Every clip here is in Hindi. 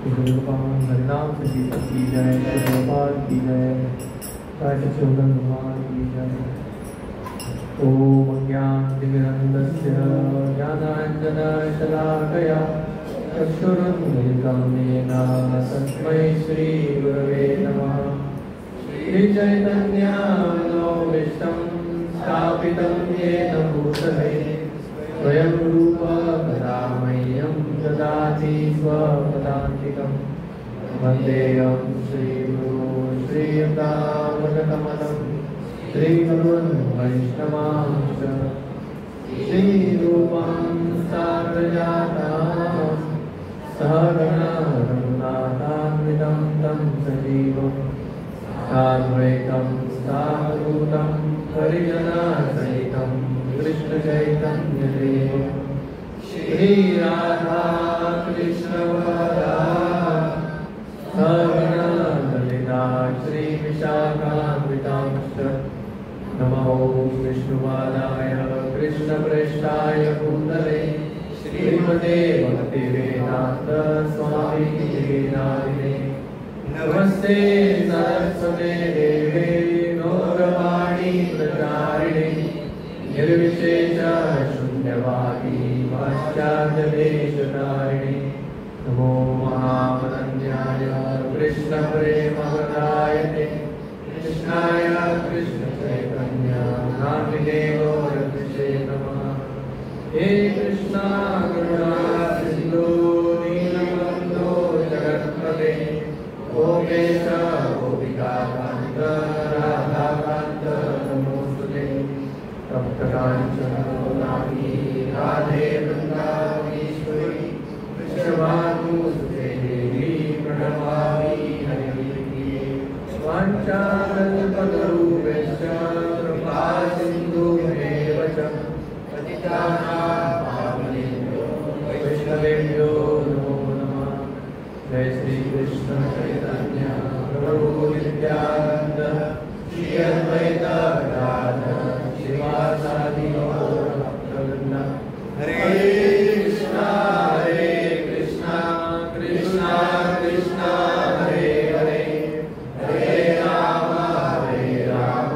हरिनाम संकीर्तन की जय, गोपाल की जय, राजचंद्रन भगवान की जय। ओम ज्ञानतिमिरन्धस्य ज्ञानाञ्जनशलाकया चक्षुरुन्मिलितं येन तस्मै श्रीगुरवे नमः। श्रीचैतन्यमनोभीष्टं स्थापितं येन भूतले स्वयं रूप कदा मह्यं ददाति स्वपदान्तिकं। वन्देऽहं श्रीगुरो श्रीयुतापदकमलं श्रीगुरुन् वैष्णवांश्च श्रीरूपं साग्रजातं सहगणा रघुनाथान्वितं तं सजीवं साद्वैतं सावधूतं परिजनसहितं कृष्णचैतन्यदेवं श्रीराधा कृष्णवरा सहगणा ललिता श्रीविशाखान्वितांश्च। नमो विष्णुपादाय कृष्णप्रेष्ठाय भूतले श्रीमते भक्तिवेदान्त स्वामी नारिणे। नमस्ते सरस्वते देवे गौरवाणी प्रचारिणे निर्विशेष शून्यवादी पाश्चात्यदेशतारिणे। नमो महावदन्याय कृष्णप्रेमप्रदायते कृष्णाय कृष्णचैतन्य नामिने गौरकृष्णे नमः। हे कृष्णा करुणा सिन्धु दीनबन्धो जगत्पते गोपेश गोपिकाकान्त राधाकान्त नमोस्तुते। तप्तकाञ्चन राधे वृन्दावनेश्वरी वृषभानुसुते देवी प्रणमामि हरिप्रिये। वाञ्छाकल्पतरुभ्यश्च कृपा सिन्धुभ्येव च पतितानां पावनेभ्यो वैष्णवेभ्यो नमो नमः। जय श्री कृष्ण चैतन्य प्रभु नित्यानंद श्री अद्वैत गदाधर श्रीवासादि गौरभक्तवृंद। हरे कृष्णा कृष्णा कृष्णा हरे हरे, हरे राम राम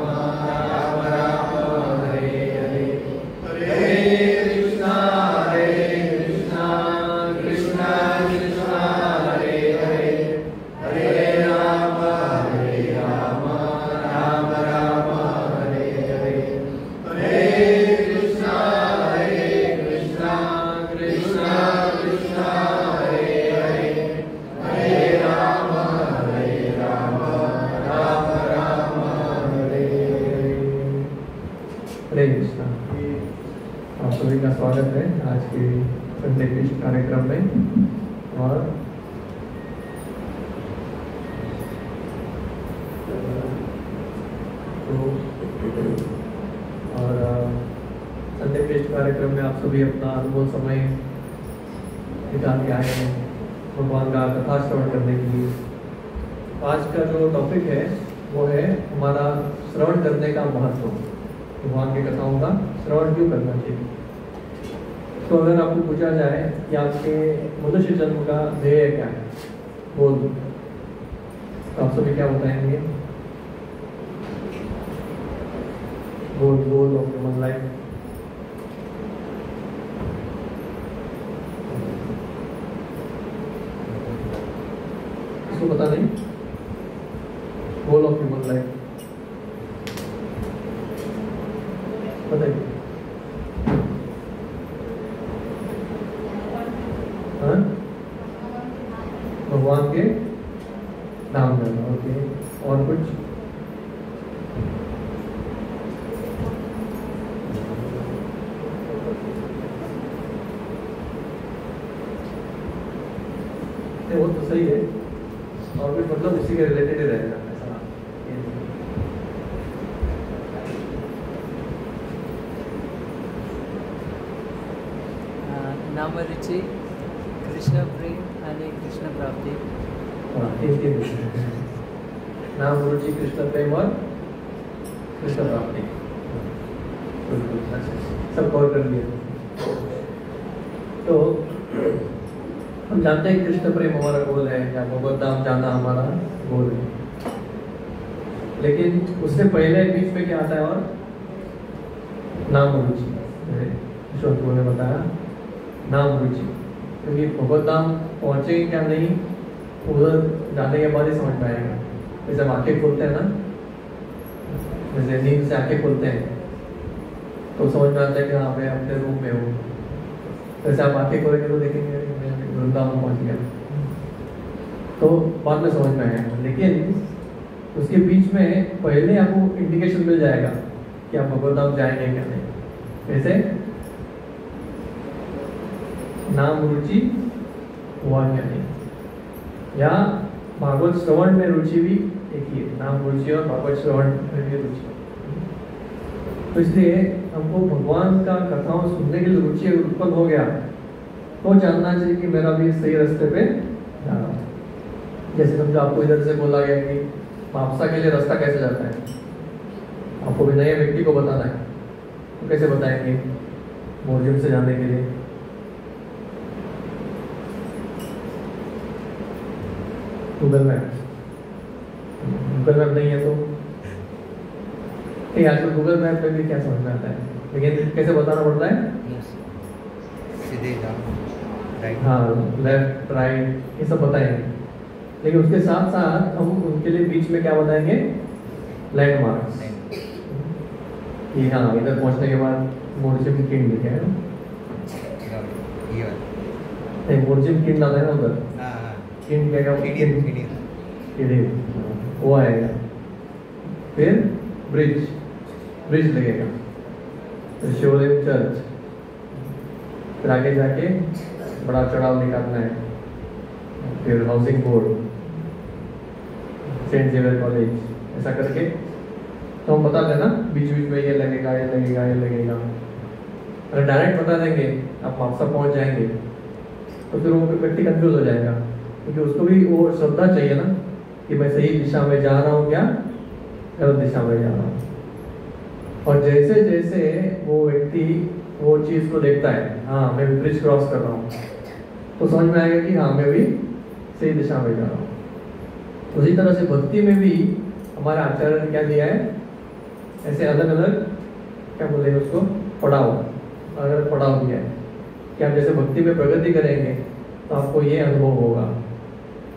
राम हरे हरे। हरे कृष्णा कृष्णा कृष्णा हरे हरे, हरे राम राम राम हरे हरे। हरे कृष्णा कृष्णा कृष्णा हरे हरे, हरे राम राम राम हरे हरे। हरे कृष्णा। आप सभी का स्वागत है आज के संडे कृष्ण कार्यक्रम में। और संडे कृष्ण कार्यक्रम में आप सभी अपना अनुभव समय निकाल के आए हैं भगवान का कथा श्रवण करने के लिए। आज का जो टॉपिक है वो है हमारा श्रवण करने का महत्व, भगवान की कथाओं का श्रवण क्यों करना चाहिए। तो अगर आपको पूछा जाए कि आपके मनुष्य जन्म का ध्येय क्या है, बोल तो आप सभी क्या बताएंगे? बोल अपने मन लाइफ। इसको पता नहीं? बोल अपने मन लाइफ बताइए। भगवान के नाम लेना। ओके, और कुछ? वो तो सही है, और कुछ मतलब इसी के रिलेटेड ही रहेगा ऐसा। नामरुचि, कृष्ण प्रेम आणि कृष्ण प्राप्ति। नाम रुचि, कृष्ण प्रेम और कृष्ण प्राप्ति। सब कवर कर लिया। तो हम जानते हैं कृष्ण प्रेम हमारा गोल है या भगवत धाम जाना हमारा गोल है, लेकिन उससे पहले बीच में क्या आता है? और नाम रुचि, ईश्वर ने बताया नाम रुचि, क्योंकि भगवत धाम पहुंचेंगे क्या नहीं उधर जाने के बाद ही समझ में आएगा। जैसे हम आंखें खोलते हैं ना, जैसे नींद से आंखें खोलते हैं तो समझ में आता है कि हाँ मैं अपने रूम में हूँ। वैसे आप आंखें खोलेंगे तो देखेंगे मैं वृंदावन पहुंच गया, तो बाद में समझ में आएगा। लेकिन उसके बीच में पहले आपको इंडिकेशन मिल जाएगा कि आप भगवत धाम जाएंगे क्या नहीं। जैसे नाम रुचि हुआ क्या नहीं, या भागवत श्रवण में रुचि भी एक ही है, नाम रुचि और भागवत श्रवण में भी रुचि। तो इसलिए हमको भगवान का कथाओं सुनने के लिए रुचि उत्पन्न हो गया तो जानना चाहिए कि मेरा भी सही रास्ते पे जा रहा हूँ। जैसे समझो आपको इधर से बोला गया कि मापसा के लिए रास्ता कैसे जाता है, आपको भी नए व्यक्ति को बताना है, तो कैसे बताएंगे? मोरजिम से जाने के लिए गूगल मैप नहीं है तो ठीक है। आजकल गूगल मैप पे भी क्या समझ में आता है, लेकिन कैसे बताना पड़ता है? सीधे जाओ, राइट, हाँ, लेफ्ट राइट ये सब बताएंगे, लेकिन उसके साथ साथ हम उनके लिए बीच में क्या बताएंगे? लैंडमार्क्स। कि हाँ इधर पहुंचने के बाद मोरजिम किंड लिखे है, नहीं मोरजिम किंड आता है ना उधर, किंड क्या वो आएगा, फिर ब्रिज लगेगा, फिर शिवलिंग चर्च, फिर आगे जाके बड़ा चढ़ाव निकालना है, फिर housing board, Saint Xavier college, ऐसा करके तो हम बता देना बीच बीच में ये लगेगा ये लगेगा ये लगेगा। अगर डायरेक्ट बता देंगे आप मापसा पहुंच जाएंगे तो फिर वो व्यक्ति कंफ्यूज हो जाएगा, क्योंकि उसको भी वो श्रद्धा चाहिए ना कि मैं सही दिशा में जा रहा हूँ क्या गलत दिशा में जा रहा हूँ। और जैसे जैसे वो व्यक्ति वो चीज़ को देखता है, हाँ मैं ब्रिज क्रॉस कर रहा हूँ, तो समझ में आएगा कि हाँ मैं भी सही दिशा में जा रहा हूँ। उसी तरह से भक्ति में भी हमारे आचार्य ने क्या दिया है, ऐसे अलग अलग क्या बोले उसको पड़ाव, अलग अलग पड़ाव दिया है कि आप जैसे भक्ति में प्रगति करेंगे तो आपको ये अनुभव होगा,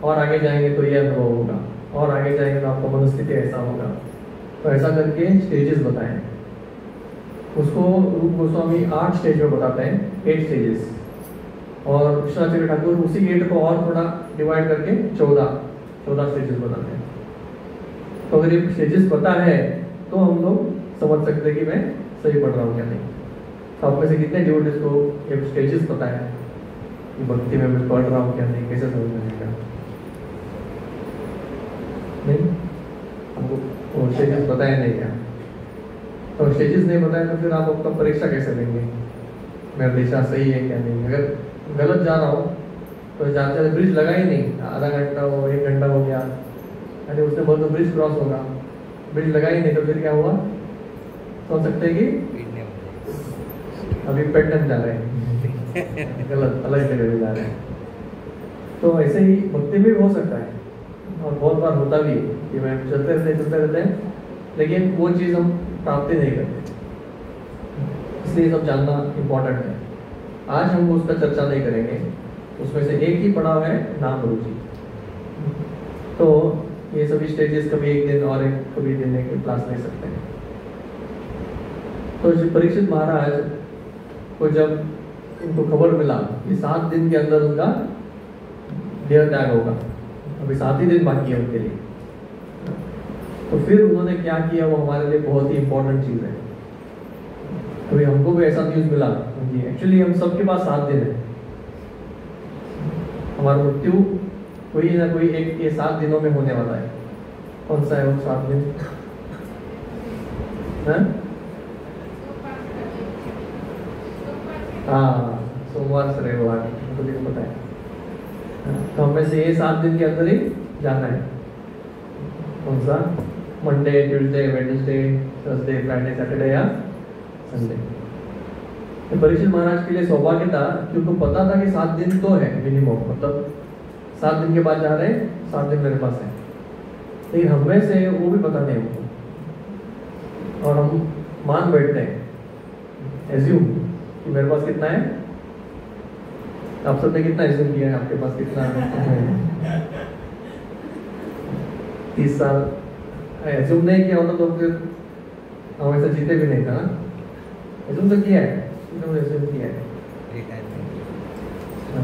और आगे जाएंगे तो ये अनुभव होगा, और आगे जाएंगे तो आपका मनस्थिति ऐसा होगा। तो ऐसा करके स्टेजेस बताएं। उसको रूप गोस्वामी 8 स्टेज में बताते हैं, 8 स्टेजेस, और कृष्णाचार्य ठाकुर उसी 8 को और थोड़ा डिवाइड करके 14 स्टेजेस बताते हैं। तो अगर ये स्टेजेस पता है तो हम लोग समझ सकते हैं कि मैं सही पढ़ रहा हूँ क्या नहीं। तो आप में से कितने डिवोटीज को ये स्टेजेस पता है कि भक्ति में मैं पढ़ रहा हूँ क्या नहीं, कैसे समझ में आएगा? नहीं, हमको वो स्टेजेस बताया नहीं क्या? तो स्टेजेस नहीं बताया तो फिर आप अपना परीक्षा कैसे लेंगे मेरा दिशा सही है क्या नहीं? अगर गलत जा रहा हूँ तो जाते ब्रिज लगा ही नहीं, आधा घंटा हो 1 घंटा हो गया, अरे उसने बोल तो ब्रिज क्रॉस होगा, ब्रिज लगा ही नहीं तो फिर क्या हुआ? सोच सकते हैं कि अभी पेटन जा रहे हैं गलत अलग जगह जा रहे हैं। तो ऐसे ही भक्ति भी हो सकता है, और बहुत बार होता भी है कि मैं चलते रहते हैं, लेकिन वो चीज़ हम प्राप्ति नहीं करते। इसलिए सब जानना इम्पोर्टेंट है। आज हम उसका चर्चा नहीं करेंगे, उसमें से एक ही पड़ाव है नाम रुचि। तो ये सभी स्टेजेस कभी एक दिन और कभी दिन एक क्लास ले सकते हैं। तो परीक्षित महाराज को जब उनको खबर मिला कि 7 दिन के अंदर उनका देह त्याग होगा, अभी 7 ही दिन बाकी है उनके लिए, तो फिर उन्होंने क्या किया वो हमारे लिए बहुत ही इंपॉर्टेंट चीज़ है। अभी हमको भी ऐसा न्यूज़ मिला कि एक्चुअली हम सबके पास 7 दिन है, हमारा मृत्यु कोई ना कोई एक ये 7 दिनों में होने वाला है। कौन सा है वो 7 दिन? हाँ, सोमवार से रविवार, तो भी पता है। तो हमें से ये 7 दिन के अंदर ही जाना है। कौन सा? Monday, Tuesday, Wednesday, Thursday, Friday, Saturday या संडे। तो परीक्षित महाराज के लिए सौभाग्य था कि उनको पता था कि 7 दिन तो है मिनिमम, मतलब 7 दिन के बाद जा रहे हैं, 7 दिन मेरे पास है। लेकिन हमें से वो भी पता नहीं हमको, और हम मान बैठते हैं एज्यूम कि मेरे पास कितना है। आप सबने कितना एज्यूम किया है आपके पास कितना है? 30 साल एज्यूम नहीं किया होता तो फिर हम ऐसा जीते भी नहीं था ना। एज्यूम तो किया है, एज्यूम किया है,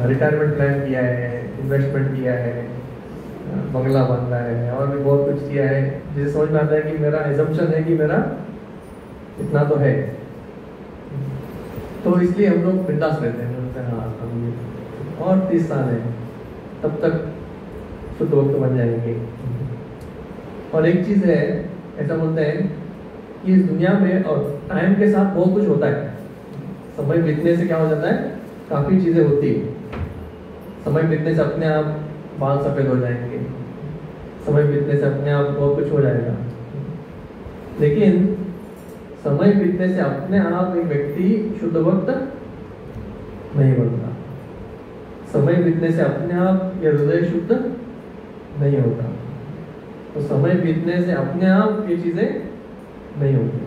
रिटायरमेंट प्लान किया है, इन्वेस्टमेंट किया है, बंगला बन रहा है, और भी बहुत कुछ किया है, जिसे समझ में आता है कि मेरा एजम्पशन है कि मेरा इतना तो है। तो इसलिए हम लोग बिंदास रहते हैं, बोलते हैं हाँ हम और 30 साल है, तब तक शुद्ध वक्त बन जाएंगे। और एक चीज़ है, ऐसा बोलते हैं कि इस दुनिया में और टाइम के साथ बहुत कुछ होता है। समय बीतने से क्या हो जाता है, काफ़ी चीज़ें होती है। समय बीतने से अपने आप बाल सफ़ेद हो जाएंगे, समय बीतने से अपने आप बहुत कुछ हो जाएगा। लेकिन समय बीतने से अपने आप एक व्यक्ति शुद्ध वक्त नहीं बनता। समय बीतने से अपने आप ये हृदय शुद्ध नहीं होता। तो समय बीतने से अपने आप ये चीज़ें नहीं होती।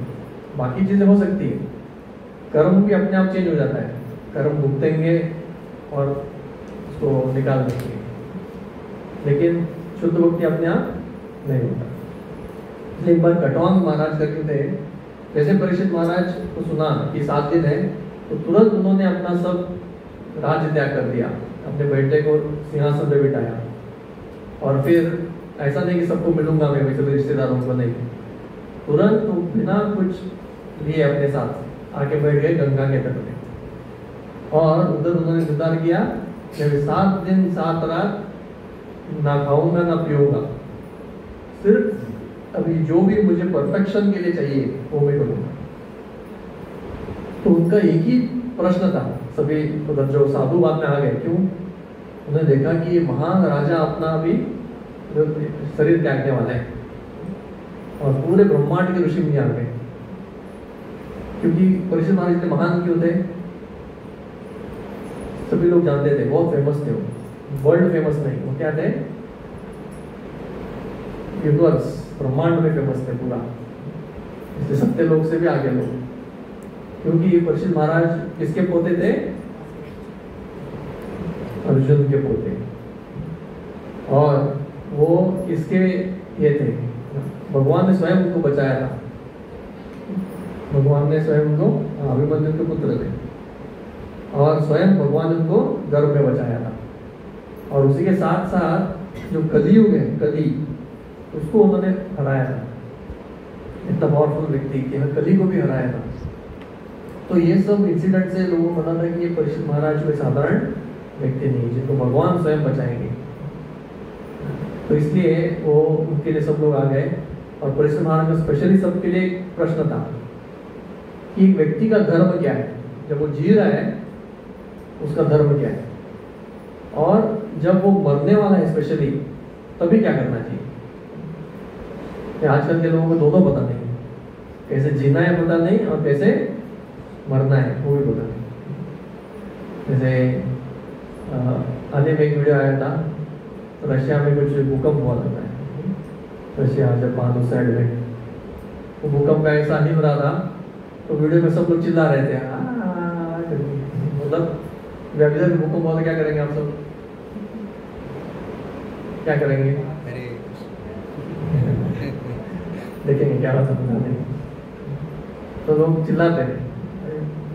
बाकी चीज़ें हो सकती है, कर्म भी अपने आप चेंज हो जाता है, कर्म भुगतेंगे और उसको निकाल देंगे, लेकिन शुद्ध भक्ति अपने आप नहीं होता। एक बार कटवांग महाराज करके थे, जैसे परीक्षित महाराज को सुना कि 7 दिन है, तो तुरंत उन्होंने अपना सब राज्य त्याग कर दिया, अपने बेटे को सिंहासन पे बिठाया। और फिर ऐसा नहीं कि सबको मिलूंगा मैं, वैसे रिश्तेदारों को नहीं, तुरंत तो बिना कुछ लिए अपने साथ आके बैठ गए गंगा के तट पे, और उधर उन्होंने निर्धार किया कि 7 दिन 7 रात ना खाऊंगा ना पीऊंगा, सिर्फ अभी जो भी मुझे परफेक्शन के लिए चाहिए वो मैं करूंगा। तो उनका एक ही प्रश्न था, सभी उधर जो साधु बाद में आ गए, क्यों? उन्होंने देखा कि ये महान राजा अपना अभी शरीर त्यागने वाला है, और पूरे ब्रह्मांड के ऋषि मुनि आ गए। क्योंकि परीक्षित महाराज इतने महान क्यों थे? सभी लोग जानते थे, बहुत फेमस थे वो, वर्ल्ड फेमस नहीं, वो क्या थे? यूनिवर्स, ब्रह्मांड में फेमस थे पूरा, इसलिए सत्य लोग से भी आगे लोग। क्योंकि परीक्षित महाराज किसके पोते थे? अर्जुन के पोते, और वो इसके ये थे, भगवान ने स्वयं उनको बचाया था। भगवान ने स्वयं उनको, अभिमन्यु के पुत्र थे, और स्वयं भगवान उनको गर्भ में बचाया था। और उसी के साथ साथ जो कलियुग है, कली, उसको उन्होंने हराया था। इतना पावरफुल व्यक्ति कि कली को भी हराया था। तो ये सब इंसिडेंट से लोगों को पता था कि ये परीक्षित महाराज कोई साधारण व्यक्ति नहीं, जिनको भगवान स्वयं बचाएंगे। तो इसलिए वो उनके लिए सब लोग आ गए। और परीक्षित महाराज का स्पेशली सबके लिए एक प्रश्न था कि एक व्यक्ति का धर्म क्या है, जब वो जी रहा है उसका धर्म क्या है, और जब वो मरने वाला है स्पेशली तभी क्या करना चाहिए। आजकल के लोगों को दोनों पता नहीं, कैसे जीना है पता नहीं, और कैसे मरना है वो भी पता नहीं। जैसे आने में एक वीडियो आया था, रशिया में कुछ भूकंप हुआ था, रशिया जापान उस साइड में, वो भूकंप का ऐसा हिल रहा था, तो वीडियो में सब लोग चिल्ला रहे थे, मतलब इधर भूकंप हुआ तो क्या करेंगे आप सब? क्या करेंगे? देखेंगे क्या होता है। तो लोग चिल्लाते हैं,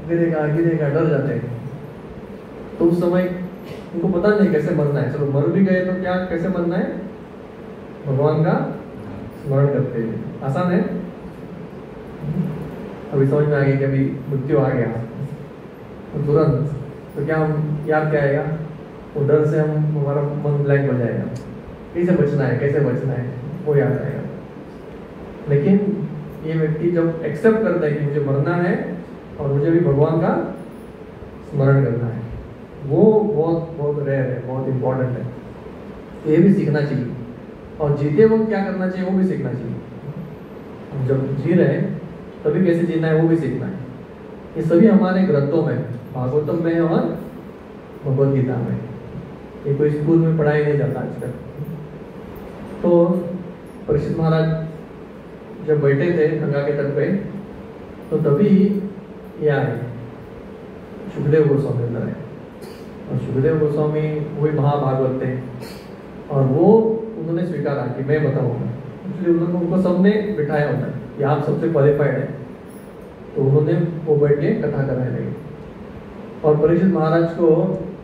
गिरेगा गिरेगा, डर जाते हैं। तो उस समय उनको पता नहीं कैसे मरना है। चलो मर भी गए तो क्या, कैसे मरना है? भगवान का स्मरण करते हैं। आसान है, अभी समझ में आ गया कि अभी मृत्यु आ गया तो तुरंत, तो क्या हम याद क्या आएगा? वो डर से हम, हमारा मन ब्लैंक हो जाएगा, कैसे बचना है, कैसे बचना है, वो याद आएगा। लेकिन ये व्यक्ति जब एक्सेप्ट करता है कि मुझे मरना है और मुझे भी भगवान का स्मरण करना है, वो बहुत बहुत रेयर है, बहुत इम्पोर्टेंट है। ये भी सीखना चाहिए, और जीते वक्त क्या करना चाहिए वो भी सीखना चाहिए। हम जब जी रहे हैं तभी कैसे जीना है वो भी सीखना है। ये सभी हमारे ग्रंथों में, भागवतम में और भगवद गीता में। ये कोई स्कूल में पढ़ाया नहीं जाता आजकल। तो परीक्षित महाराज जब बैठे थे गंगा के तट पे, तो तभी ये आए, सुखदेव गोस्वामी अंदर आए। और सुखदेव गोस्वामी वही महाभागवत थे, और वो उन्होंने स्वीकारा कि मैं बताऊंगा। इसलिए उन्होंने उनको सबने बिठाया होता है कि आप सबसे क्वालिफाइड है। तो उन्होंने वो बैठ के कथा कराने लगे। और परीक्षित महाराज को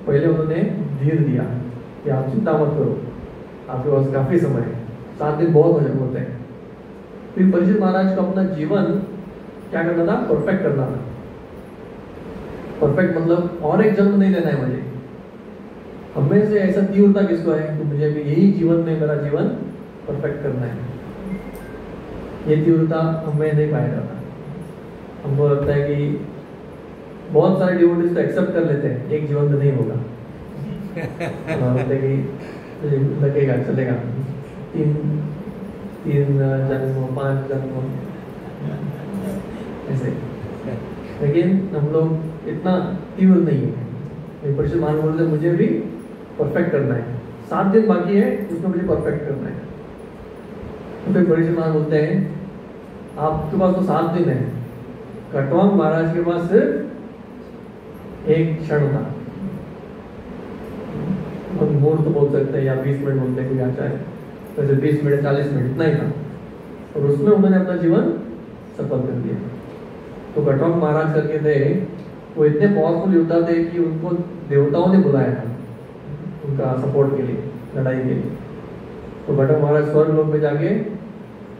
पहले उन्होंने धीर दिया कि आप चिंता मत करो, आपके पास काफी समय है, 7 दिन बहुत भजन होते हैं। फिर परीक्षित महाराज को अपना जीवन क्या करना था, परफेक्ट करना था। परफेक्ट मतलब और एक जन्म नहीं लेना है मुझे। हमें से ऐसा तीव्रता किसको है कि मुझे भी यही जीवन में मेरा जीवन परफेक्ट करना है। ये तीव्रता हमें नहीं पाया जाता। हमको लगता है कि बहुत सारे डिवोटीज तो एक्सेप्ट कर लेते हैं, एक जीवन में नहीं होगा, लगेगा चलेगा 3 जन्म 5 जन्म ऐसे। लेकिन हम लोग इतना तीव्र नहीं है। परीक्षित महाराज बोलते मुझे भी परफेक्ट करना है, 7 दिन बाकी है, उसमें मुझे परफेक्ट करना है। तो फिर परीक्षित महाराज बोलते हैं आपके पास तो 7 दिन है, कटवांग महाराज के पास सिर्फ 1 क्षण था। हम मुहूर्त बोल सकते हैं या 20 मिनट बोलते हैं, कोई आता है वैसे 20 मिनट 40 मिनट इतना ही था, और उसमें उन्होंने अपना जीवन सफल कर दिया। तो कटवांग महाराज करके थे, वो इतने पावरफुल योद्धा थे कि उनको देवताओं ने बुलाया था उनका सपोर्ट के लिए, लड़ाई के लिए। तो कटवांग महाराज स्वर्ग लोक में जाके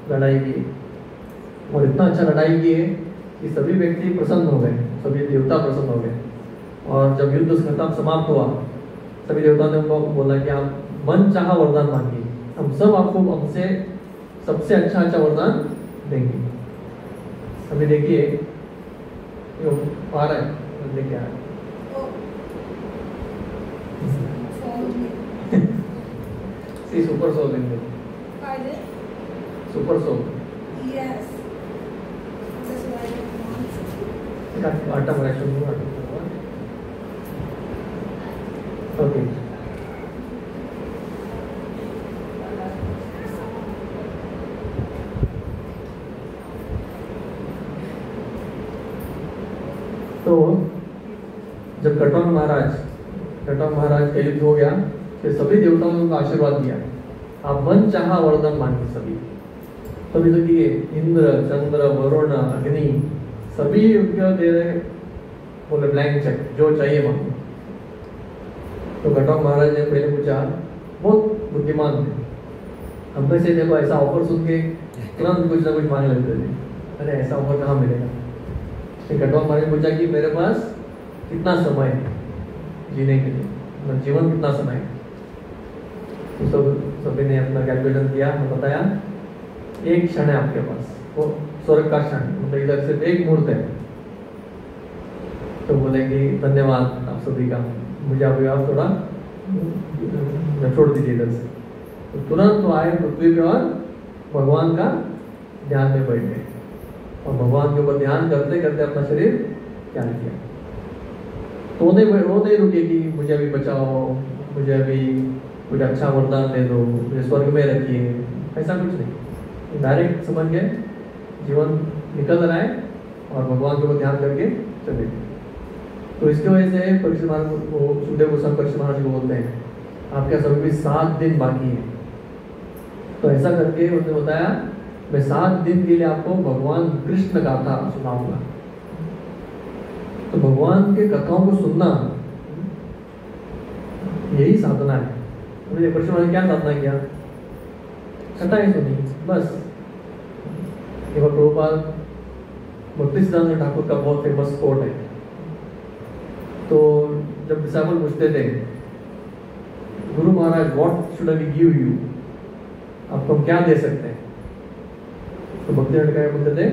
लड़ाई की, और इतना अच्छा लड़ाई किए कि सभी व्यक्ति प्रसन्न हो गए, सभी देवता प्रसन्न हो गए। और जब युद्ध खत्म समाप्त हुआ, सभी देवताओं ने उनको बोला कि आप मन चाहा वरदान मांगिए, हम सब आपको हमसे सबसे अच्छा वरदान देंगे। अभी देखिए आ रहा है, लेके आ रहा है सुपर सोल देंगे, सुपर सोल आटा बड़ा शुरू ओके। तो जब कटवांग महाराज का युद्ध हो गया, फिर सभी देवताओं ने उनको आशीर्वाद दिया, आप मन चाहा वरदान मांगे। सभी तो किए, इंद्र चंद्र वरुण अग्नि सभी उनको दे रहे, बोले ब्लैंक चेक जो चाहिए मांगो। तो कटवांग महाराज ने पहले पूछा, बहुत बुद्धिमान थे, हम में से देखो ऐसा ऑफर सुन के तुरंत कुछ ना कुछ मांगने लगते थे, अरे ऐसा ऑफर कहाँ मिलेगा। कटवांग महाराज ने पूछा कि मेरे पास कितना समय है जीने के लिए, मतलब जीवन कितना समय है। तो सभी ने अपना कैलकुलेशन किया और बताया 1 क्षण है आपके पास, वो स्वर्ग का क्षण, मतलब इधर से 1 मुहूर्त है। तो बोलेंगे धन्यवाद आप सभी का, मुझे अभी आप थोड़ा छोड़ दीजिए इधर से। तो तुरंत वो आए पृथ्वी पे और भगवान का ध्यान में बैठ गए, और भगवान के ऊपर ध्यान करते करते अपना शरीर त्याग किया। तो वो नहीं रुके कि मुझे अभी बचाओ, मुझे अभी कुछ अच्छा वरदान दे दो, मुझे स्वर्ग में रखिए, ऐसा कुछ नहीं। डायरेक्ट समझ गए जीवन निकल रहा है और भगवान के ऊपर ध्यान करके चले। तो इसकी वजह से परीक्षित महाराज को, सुखदेव गोस्वामी परीक्षित महाराज को बोलते हैं आपके अभी भी 7 दिन बाकी है। तो ऐसा करके उन्होंने बताया मैं 7 दिन के लिए आपको भगवान कृष्ण गाथा सुनाऊंगा। तो भगवान के कथाओं को सुनना यही साधना है। उन्होंने परीक्षित महाराज क्या साधना किया, कथाएं सुनी बस। एक बार प्रभुपाद भक्ति सिद्धांत ठाकुर का बहुत फेमस कोट है। तो जब डिसाइबल पूछते थे गुरु महाराज what should I give you, आपको हम क्या दे सकते हैं, तो भक्ति बोलते थे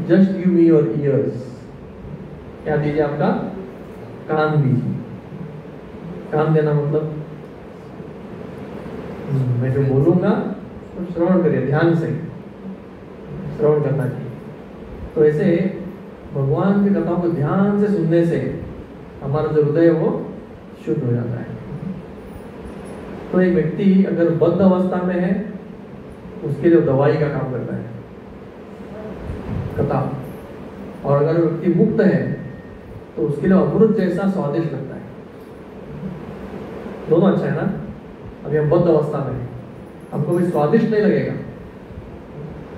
just give me your ears, क्या दीजिए आपका कान दीजिए। कान देना मतलब मैं जो बोलूंगा तो श्रवण करिए, ध्यान से श्रवण करना चाहिए। तो ऐसे भगवान की कथाओं को ध्यान से सुनने से हमारा जो हृदय है वो शुद्ध हो जाता है। तो एक व्यक्ति अगर बद्ध अवस्था में है, उसके लिए दवाई का काम करता है कथा, और अगर व्यक्ति मुक्त है तो उसके लिए अमृत जैसा स्वादिष्ट लगता है। दोनों अच्छा है ना। अभी हम बद्ध अवस्था में हैं, हमको भी स्वादिष्ट नहीं लगेगा,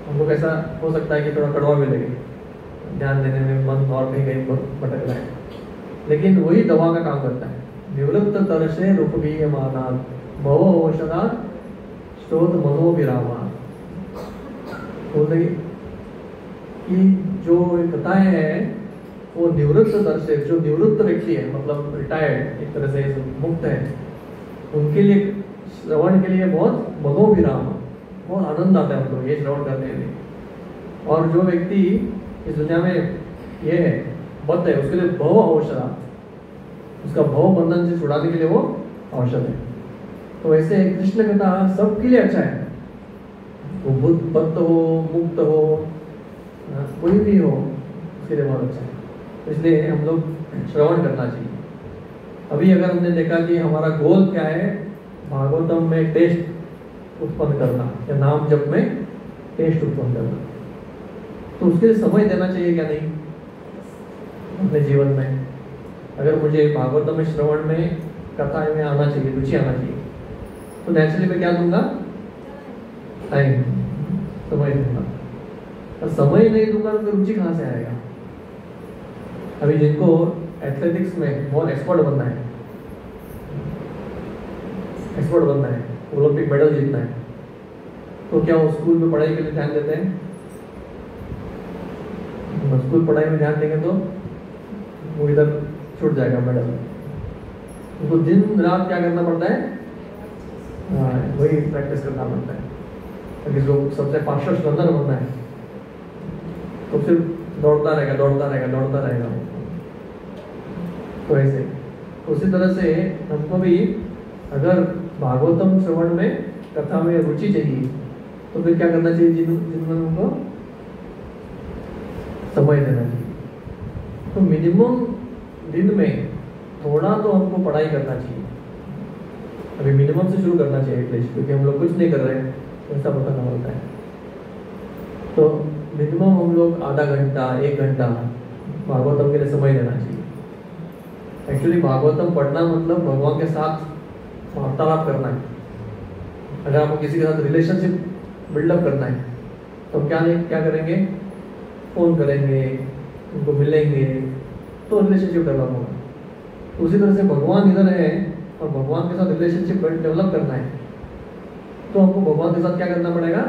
हमको कैसा हो सकता है कि थोड़ा कड़वा भी लगे, ध्यान देने में मन और कहीं कहीं भटक रहा है, लेकिन वही दवा का काम करता है। निवृत्त तरसे रूप भी माना भव औषधा स्रोत मनोविरामा। बोलते कि जो कथाएं हैं वो निवृत्त दर्शक, जो निवृत्त व्यक्ति है, मतलब रिटायर्ड, एक तरह से मुक्त है, उनके लिए श्रवण के लिए बहुत मनोविराम, बहुत आनंद आता है उनको ये श्रवण करने के लिए। और जो व्यक्ति इस दुनिया में ये है बद्ध है, उसके लिए भव औषधा, उसका भव बंधन से छुड़ाने के लिए वो औषध है। तो वैसे कृष्ण कथा सबके लिए अच्छा है, वो बुद्ध बद्ध हो, मुक्त हो, कोई भी हो, उसके लिए बहुत अच्छा है। इसलिए हम लोग श्रवण करना चाहिए। अभी अगर हमने देखा कि हमारा गोल क्या है, भागवतम में टेस्ट उत्पन्न करना या नाम जप में टेस्ट उत्पन्न करना, तो उसके लिए समय देना चाहिए क्या नहीं अपने जीवन में। अगर मुझे भागवतम में श्रवण में कथा में आना चाहिए, रुचि आना चाहिए, तो नेचुरली मैं क्या दूंगा, टाइम, समय दूंगा। और समय नहीं दूंगा तो रुचि कहाँ से आएगा। अभी जिनको एथलेटिक्स में बहुत एक्सपर्ट बनना है, ओलंपिक मेडल जीतना है, तो क्या वो स्कूल में पढ़ाई के लिए ध्यान देते हैं? स्कूल पढ़ाई में ध्यान देंगे तो वो इधर छूट जाएगा मेडल। उनको दिन रात क्या करना पड़ता है, वही प्रैक्टिस करना पड़ता है। अगर जो सबसे फास्टेस्ट रनर बनना है तो सिर्फ दौड़ता रहेगा। तो ऐसे उसी तरह से हमको भी अगर भागवतम श्रवण में कथा में रुचि चाहिए तो फिर क्या करना चाहिए, जिनमें हमको समय देना चाहिए। तो मिनिमम दिन में थोड़ा तो हमको पढ़ाई करना चाहिए। अभी मिनिमम से शुरू करना चाहिए एटलीस्ट, क्योंकि हम लोग कुछ नहीं कर रहे हैं ऐसा पता ना होता है। तो मिनिमम हम लोग आधा घंटा 1 घंटा भागवतम के लिए समय देना चाहिए। एक्चुअली भागवतम पढ़ना मतलब भगवान के साथ वार्तालाप करना है। अगर आपको किसी के साथ रिलेशनशिप बिल्डअप करना है तो हम क्या करेंगे, फ़ोन करेंगे, उनको मिलेंगे, तो रिलेशनशिप डेवलप होगा। उसी तरह से भगवान इधर है और भगवान के साथ रिलेशनशिप डेवलप करना है तो हमको भगवान के साथ क्या करना पड़ेगा,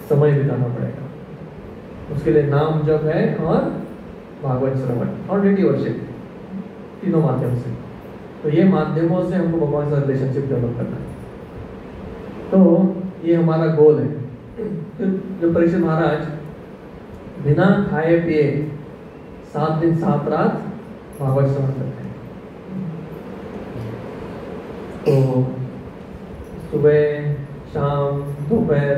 समय बिताना पड़ेगा। उसके लिए नाम जप है और भागवत श्रवण और डेटी वर्शिप, तीनों माध्यम से। तो ये माध्यमों से हमको भगवान के साथ रिलेशनशिप डेवलप करना है। तो ये हमारा गोल है। फिर जब परीक्षित महाराज बिना खाए पिए 7 दिन 7 रात भागवत श्रवण करते हैं, तो सुबह शाम दोपहर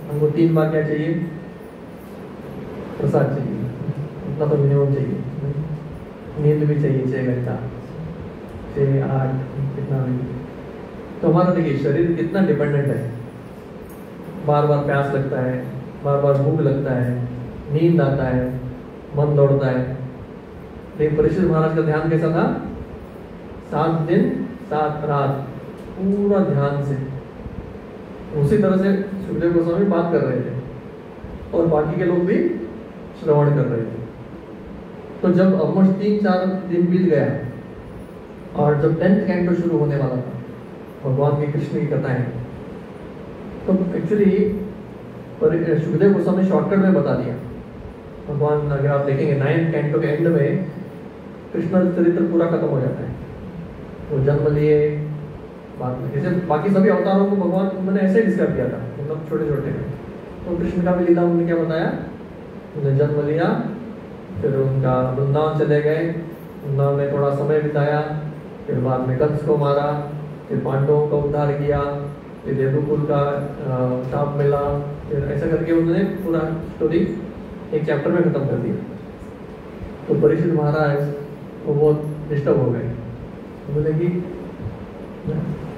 हमको 3 बार क्या चाहिए, प्रसाद चाहिए, उतना तो मिनिमम चाहिए। नींद भी चाहिए 6 घंटा, 6-8 कितना भी। तो हमारा देखिए शरीर कितना डिपेंडेंट है, बार बार प्यास लगता है, बार बार भूख लगता है, नींद आता है, मन दौड़ता है। लेकिन परीक्षित महाराज का ध्यान कैसा था, 7 दिन 7 रात पूरा ध्यान से। उसी तरह से सुखदेव गोस्वामी बात कर रहे थे और बाकी के लोग भी श्रवण कर रहे थे। तो जब ऑलमोस्ट 3-4 दिन बीत गया और जब 10th कैंटो शुरू होने वाला था, भगवान की कृष्ण की कथाएं, तो एक्चुअली सुखदेव गोस्वामी शॉर्टकट में बता दिया। भगवान अगर आप देखेंगे 9th कैंटो के एंड में कृष्ण चरित्र पूरा खत्म हो जाता है। वो जन्म लिए बाद में, जैसे बाकी सभी अवतारों को भगवान उन्होंने ऐसे डिस्क्राइब किया था, मतलब छोटे छोटे में। तो कृष्ण का भी लीला उन्होंने क्या बताया, उन्होंने जन्म लिया, फिर उनका वृंदावन चले गए, वृंदावन में थोड़ा समय बिताया, फिर बाद में कंस को मारा, फिर पांडवों का उद्धार किया, फिर यदुकुल का शाप मिला, फिर ऐसा करके उन्होंने पूरा स्टोरी एक चैप्टर में खत्म कर दिया। तो परीक्षित महाराज वो बहुत डिस्टर्ब हो गए, बोले कि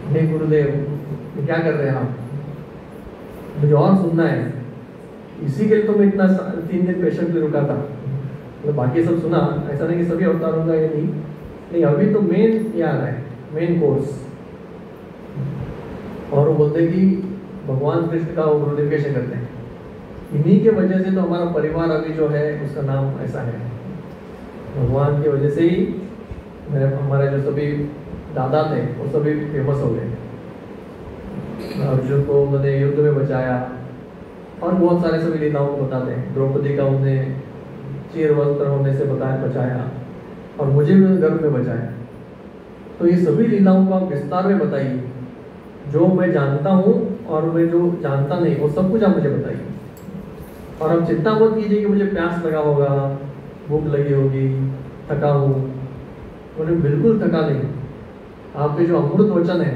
हे गुरुदेव ये क्या कर रहे हैं आप, मुझे और सुनना है, इसी के लिए तो मैं इतना 3 दिन पेशेंटली रुका था। तो बाकी सब सुना, ऐसा नहीं कि सभी अवतारों का ये नहीं, अभी तो मेन ये आ रहा है, मेन कोर्स। और वो बोलते कि भगवान कृष्ण का वो ग्लोरिफिकेशन करते हैं, इन्हीं के वजह से तो हमारा परिवार अभी जो है उसका नाम ऐसा है, भगवान की वजह से ही हमारे जो सभी दादा थे वो सभी फेमस हो गए। अर्जुन को उन्होंने युद्ध में बचाया और बहुत सारे सभी लीलाओं को बताते हैं। द्रौपदी का उन्हें चीर वस्त्र होने से बचाया और मुझे भी गर्भ में बचाया। तो ये सभी लीलाओं को आप विस्तार में बताइए, जो मैं जानता हूँ और मैं जो जानता नहीं वो सब कुछ आप मुझे बताइए। और आप चिंता मत कीजिए कि मुझे प्यास लगा होगा, भूख लगी होगी, थका हूँ, मुझे बिल्कुल थका नहीं। आपके जो अमृत वचन है,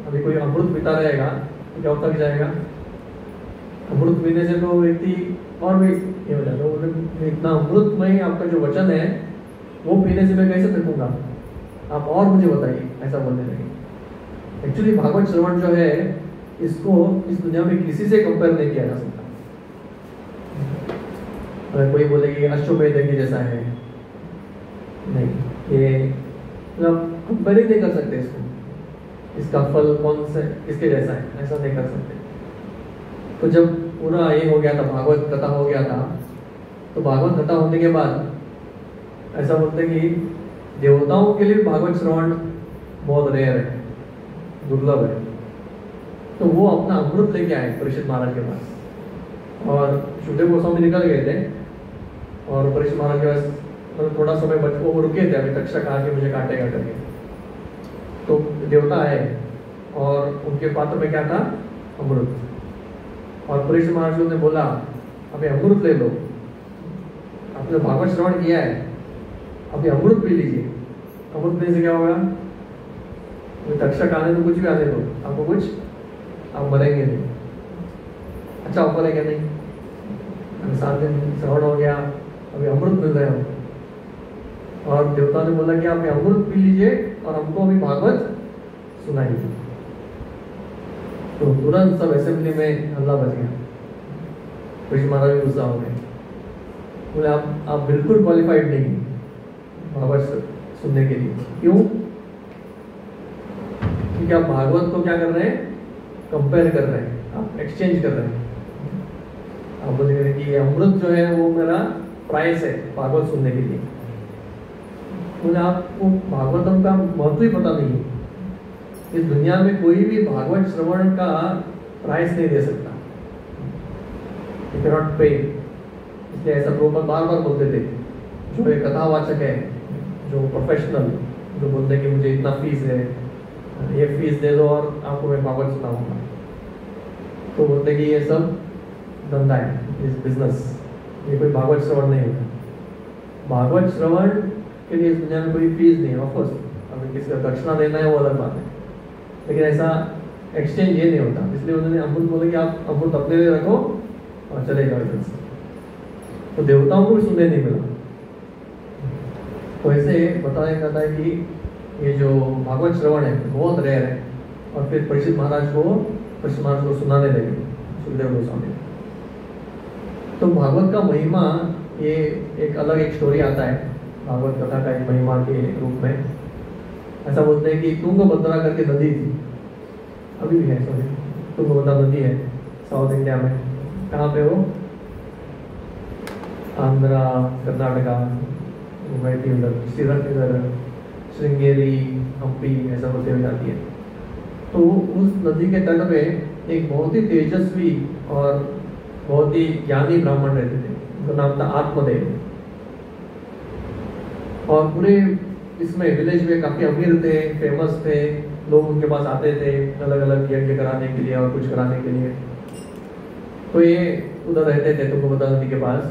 अभी कोई अमृत पीता रहेगा तो क्या थक जाएगा, अमृत पीने से तो व्यक्ति और भी ये हो जाएगा। इतना अमृतमय आपका जो वचन है वो पीने से मैं कैसे थकूंगा, आप और मुझे बताइए, ऐसा बोलने लगे। एक्चुअली भागवत श्रवण जो है इसको इस दुनिया में किसी से कंपेयर नहीं किया जा सकता। अगर कोई बोले कि अश्वमेध के जैसा है, नहीं, ये मतलब कंपेयर ही नहीं कर सकते इसको, इसका फल कौन से किसके जैसा है, ऐसा नहीं कर सकते। तो जब पूरा ये हो गया था, भागवत कथा हो गया था, तो भागवत कथा होने के बाद ऐसा बोलते कि देवताओं के लिए भागवत श्रवण बहुत रेयर है, दुर्लभ है। तो वो अपना अमृत लेके आए परीक्षित महाराज के पास, और सुखदेव गोस्वामी निकल गए थे और परीक्षित महाराज के पास मतलब थोड़ा समय वो रुके थे, अभी तक्षक आके मुझे काटेगा करके। तो देवता आए और उनके पात्र में क्या था, अमृत। और परीक्षित महाराज ने बोला अभी अमृत ले लो, आपने भागवत श्रवण किया है, अभी अमृत पी लीजिए। अमृत पीने से क्या होगा, तक्षक आने तो कुछ भी आने दो, आपको कुछ, आप मरेंगे नहीं। अच्छा ऑफर है क्या, नहीं, अभी 7 दिन श्रवण हो गया, अभी अमृत मिल रहे हो। और देवता ने बोला कि आप अमृत पी लीजिए और हमको अभी भागवत सुनाइए। तो तुरंत सब असेंबली में हल्ला बच गया, परीक्षित महाराज भी गुस्सा हो गए, बोले आप बिल्कुल क्वालिफाइड नहीं भागवत सुनने के लिए। क्यों? क्योंकि आप भागवत को क्या कर रहे हैं, कंपेयर कर रहे हैं, आप एक्सचेंज कर रहे हैं। आप बोल रहे हैं कि ये अमृत जो है वो मेरा प्राइस है भागवत सुनने के लिए। बोले आपको भागवतम का महत्व ही पता नहीं है, इस दुनिया में कोई भी भागवत श्रवण का प्राइस नहीं दे सकता, यू कैन नॉट पे। इसलिए ऐसा प्रभुपाद बार बार बोलते थे, जो एक कथावाचक है, जो प्रोफेशनल, जो बोलते हैं कि मुझे इतना फीस है, ये फीस दे दो और आपको मैं भागवत सुनाऊंगा, तो बोलते कि ये सब धंधा है, इस बिजनेस, ये कोई भागवत श्रवण नहीं होता। भागवत श्रवण के लिए इस दुनिया में कोई फीस नहीं है। ऑफकोर्स अगर किसी का दक्षिणा देना है वो अलग बात है, लेकिन ऐसा एक्सचेंज ये नहीं होता। इसलिए उन्होंने अमृत बोले कि आप अमृत अपने लिए रखो और चले जाओ इधर से। तो देवताओं को भी सुनने नहीं मिला। तो ऐसे बताया जाता है कि ये जो भागवत श्रवण है बहुत रेयर है। और फिर परीक्षित महाराज को सुनाने लगे सुखदेव गोस्वामी। तो भागवत का महिमा, ये एक अलग एक स्टोरी आता है भागवत कथा का एक महिमा के रूप में। ऐसा बोलते हैं कि तुंगभद्रा करके नदी थी, अभी भी है, सॉरी, तुंगभद्रा नदी है साउथ इंडिया में। कहाँ पे वो, आंध्रा, कर्नाटका, वैती उधर इधर श्रृंगेरी, हम्पी, ऐसा होते हुए जाती है। तो उस नदी के तट पे एक बहुत ही तेजस्वी और बहुत ही ज्ञानी ब्राह्मण रहते थे, उनका नाम था आत्मदेव। और पूरे इसमें विलेज में काफी अमीर थे, फेमस थे, लोग उनके पास आते थे अलग अलग यज्ञ कराने के लिए और कुछ कराने के लिए। तो ये उधर रहते थे तुंगभद्रा नदी के पास।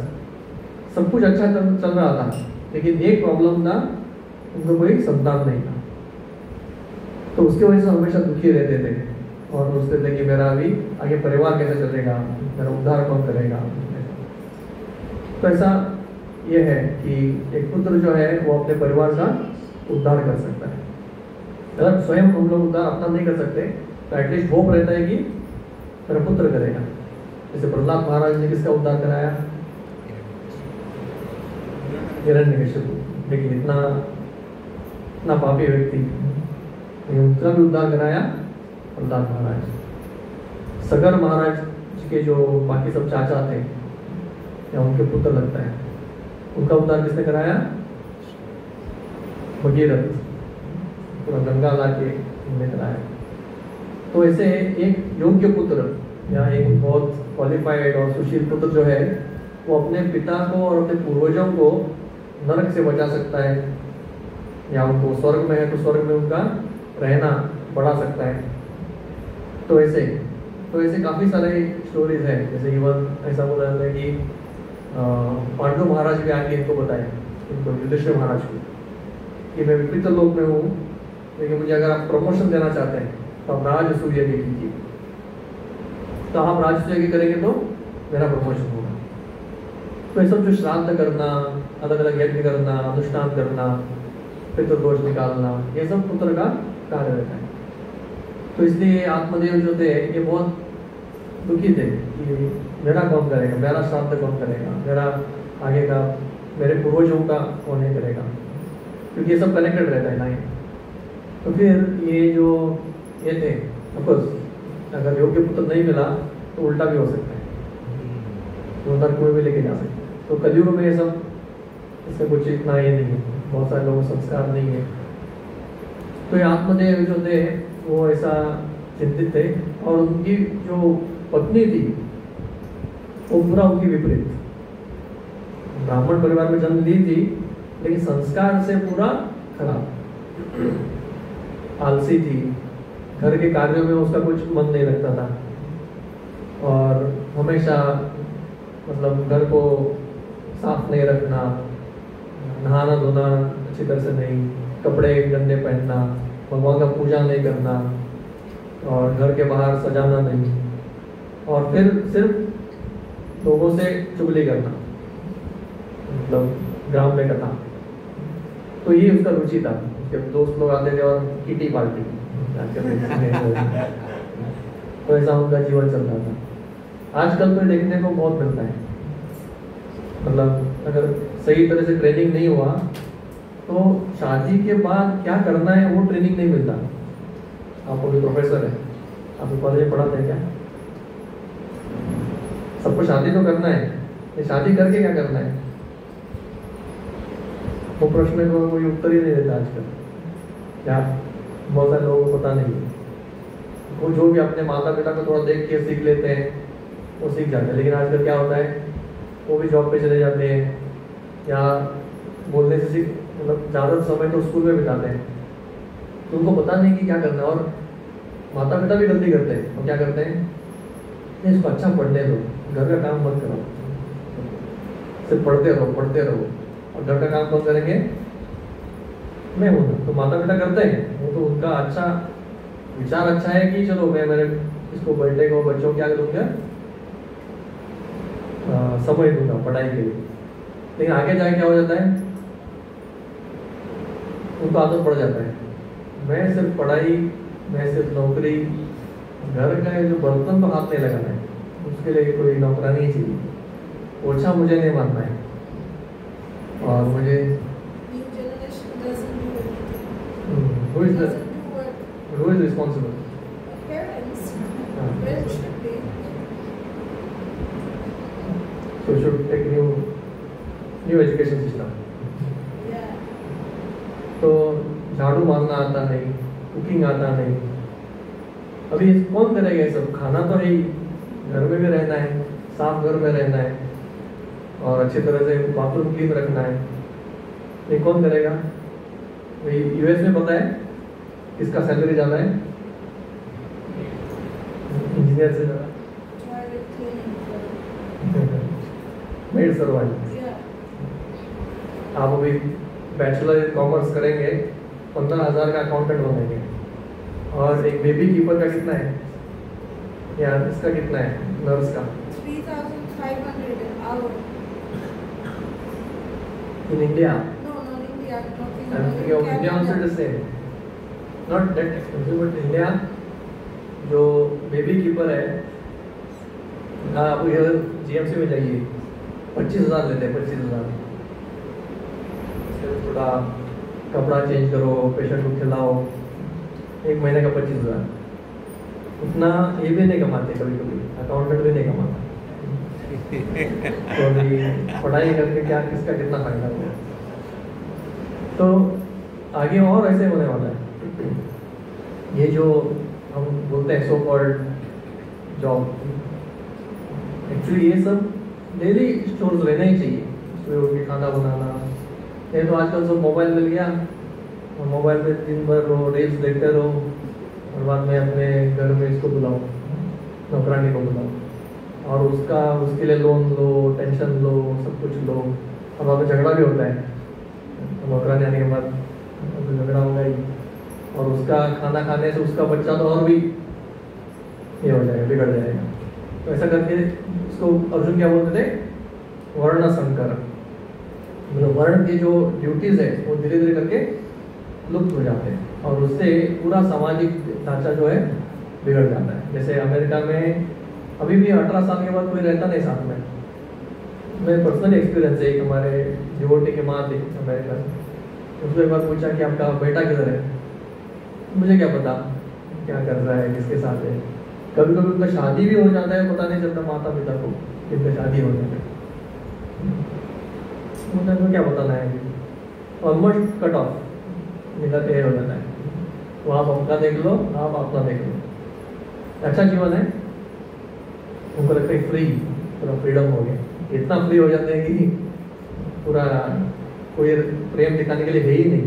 सब कुछ अच्छा चल रहा था, लेकिन एक प्रॉब्लम था, उनको कोई संतान नहीं था। तो उसकी वजह से हमेशा दुखी रहते थे और सोचते थे कि मेरा अभी आगे परिवार कैसे चलेगा, मेरा उद्धार कौन करेगा। तो तो ऐसा ये है कि एक पुत्र जो है वो अपने परिवार का उद्धार कर सकता है। अगर स्वयं हम लोग उद्धार अपना नहीं कर सकते तो एटलीस्ट होप रहता है कि मेरा पुत्र करेगा। जैसे प्रहलाद महाराज ने किसका उद्धार कराया? हिरण्यकशिपु। लेकिन इतना पापी व्यक्ति, लेकिन उसका भी उद्धार कराया प्रहलाद महाराज। सगर महाराज जी के जो बाकी सब चाचा थे या उनके पुत्र लगता है, उनका उद्धार किसने कराया? भगीरथ। पूरा गंगा ला के उन्होंने कराया। तो ऐसे एक योग्य पुत्र या एक बहुत क्वालिफाइड और सुशील पुत्र जो है वो अपने पिता को और अपने पूर्वजों को नरक से बचा सकता है, या उनको स्वर्ग में है तो स्वर्ग में उनका रहना बढ़ा सकता है। तो ऐसे काफ़ी सारे स्टोरीज हैं। जैसे इवन ऐसा बोला जाता है कि पांडु महाराज भी आके इनको बताए, इनको युधिष्ठिर महाराज को, कि मैं विपरीत लोक में हूँ, लेकिन मुझे अगर आप प्रमोशन देना चाहते हैं तो आप राजसूय यज्ञ कीजिए। तो आप राजसूय यज्ञ करेंगे तो मेरा प्रमोशन होगा। तो ये सब जो श्राद्ध करना, अलग अलग यज्ञ करना, अनुष्ठान करना, पितृदोष निकालना, ये सब पुत्र का कार्य रहता है। तो इसलिए आत्मदेव जो थे ये बहुत दुखी थे कि मेरा कौन करेगा, मेरा श्राद्ध कौन करेगा, मेरा आगे का, मेरे पूर्वजों का कौन नहीं करेगा, क्योंकि ये सब कनेक्टेड रहता है ना। तो फिर ये जो ये थे, ऑफकोर्स अगर योग्य पुत्र नहीं मिला तो उल्टा भी हो सकता है, तो नरक में भी लेके जा सकते हैं। तो कलयुग में ये सब, इससे कुछ इतना ये नहीं है, बहुत सारे लोगों को संस्कार नहीं है। तो ये आत्मदेव जो थे वो ऐसा चिंतित थे, और उनकी जो पत्नी थी वो पूरा उनकी विपरीत, ब्राह्मण परिवार में जन्म ली थी लेकिन संस्कार से पूरा खराब, आलसी थी, घर के कार्यों में उसका कुछ मन नहीं लगता था, और हमेशा मतलब घर को साफ नहीं रखना, नहाना धोना अच्छी तरह से नहीं, कपड़े गंदे पहनना, भगवान का पूजा नहीं करना, और घर के बाहर सजाना नहीं, और फिर सिर्फ लोगों से चुगली करना, मतलब ग्राम में कथा। तो ये उसका रुचि था। उसके दोस्त लोग आते थे और किटी पार्टी तो ऐसा उनका जीवन चल रहा था। आजकल तो देखने को बहुत मिलता है, मतलब अगर सही तरह से ट्रेनिंग नहीं हुआ तो शादी के बाद क्या करना है वो ट्रेनिंग नहीं मिलता। आप अभी प्रोफेसर है, आप कॉलेज में पढ़ाते हैं क्या? सबको शादी तो करना है, ये शादी करके क्या करना है, वो प्रश्न को कोई उत्तर ही नहीं देता आजकल। क्या बहुत सारे लोगों को पता नहीं है। वो जो भी अपने माता पिता को थोड़ा देख के सीख लेते हैं वो सीख जाते हैं, लेकिन आजकल क्या होता है, वो भी जॉब पे चले जाते हैं या बोलने से सीख, मतलब ज़्यादा समय तो स्कूल में बिताते हैं, तो उनको पता नहीं कि क्या करना है। और माता पिता भी गलती करते हैं, वो क्या करते हैं, इसको अच्छा पढ़ने दो, घर का काम मत करो, सिर्फ पढ़ते रहो, और घर का काम कौन करेंगे? मैं हूँ। तो माता पिता करते हैं, वो तो उनका अच्छा विचार अच्छा है कि चलो मैं मेरे इसको बर्थडे को बच्चों को क्या करूँगा, समय दूंगा पढ़ाई के लिए। लेकिन आगे जाके क्या हो जाता है, उनको आदत पड़ जाता है, मैं सिर्फ पढ़ाई, मैं सिर्फ नौकरी, घर का जो बर्तन तो हाथ नहीं लगाना है, उसके लिए कोई नौकरानी चाहिए, पोछा मुझे नहीं मारना है, और मुझे who is responsible? Parents. हाँ. Parents should be. So should take new education system. Yeah. तो झाड़ू मारना आता नहीं, कुकिंग आता नहीं, अभी कौन करेगा ये सब? खाना तो है ही, घर में भी रहना है, साफ घर में रहना है, और अच्छी तरह से बाथरूम क्लीन रखना है, ये कौन करेगा? यूएस में पता है किसका सैलरी ज़्यादा है? इंजीनियर से ज़्यादा, Toilet cleaning. Maid servant. Yeah. आप अभी बैचलर इन कॉमर्स करेंगे, 15,000 का अकाउंटेंट बनेंगे, और एक बेबी कीपर का कितना है, या इसका कितना है, नर्स का? 3,500 an hour. In India, No, not India. I'm talking I'm about thinking of India also the same. Not that expensive, but India जो बेबी कीपर है, आप इधर GMC में जाइए, 25,000 लेते हैं, 25,000। सिर्फ थोड़ा कपड़ा चेंज करो, पेशेंट को खिलाओ, एक महीने का 25,000। उतना ये भी नहीं कमाते, कभी कभी अकाउंटेंट भी नहीं कमाता। तो अभी पढ़ाई करके क्या किसका कितना फायदा हुआ। तो आगे और ऐसे होने वाला है। ये जो हम बोलते हैं सो कॉल्ड जॉब, एक्चुअली ये सब डेली स्टोर्स रहना ही चाहिए। सुबह उठ के खाना बनाना, ये तो आजकल सब मोबाइल मिल गया, और मोबाइल में दिन भर वो रील्स देखते रहो, और बाद में अपने घर में इसको बुलाओ, नौकरानी को बुलाओ, और उसके लिए लोन लो, टेंशन लो, सब कुछ लो, और वहाँ पे झगड़ा भी होता है। नौकरानी आने के बाद तो झगड़ा होगा ही, और उसका खाना खाने से उसका बच्चा तो और भी ये हो जाएगा, बिगड़ जाएगा। तो ऐसा करके इसको अर्जुन क्या बोलते थे, वर्ण संकर, मतलब वर्ण की जो ड्यूटीज है वो धीरे धीरे करके लुप्त हो जाते हैं, और उससे पूरा सामाजिक ढांचा जो है बिगड़ जाता है। जैसे अमेरिका में अभी भी 18 साल के बाद कोई रहता नहीं साथ में। मेरे पर्सनल एक्सपीरियंस है, एक हमारे डिवोटी की माँ थी अमेरिका, उसको एक बार पूछा कि आपका बेटा किधर है, मुझे क्या पता क्या कर रहा है, किसके साथ है। कभी कभी उनका शादी भी हो जाता है, पता नहीं चलता माता पिता को कि उनका शादी हो जाता है, उनको क्या बताना है, ऑलमोस्ट कट ऑफ निकल हो जाता है। तो आप अपना देख लो, आप अपना देख लो, अच्छा जीवन है। उनको लगता है फ्री, पूरा फ्रीडम हो गया, इतना फ्री हो जाते हैं कि पूरा कोई प्रेम दिखाने के लिए है ही नहीं।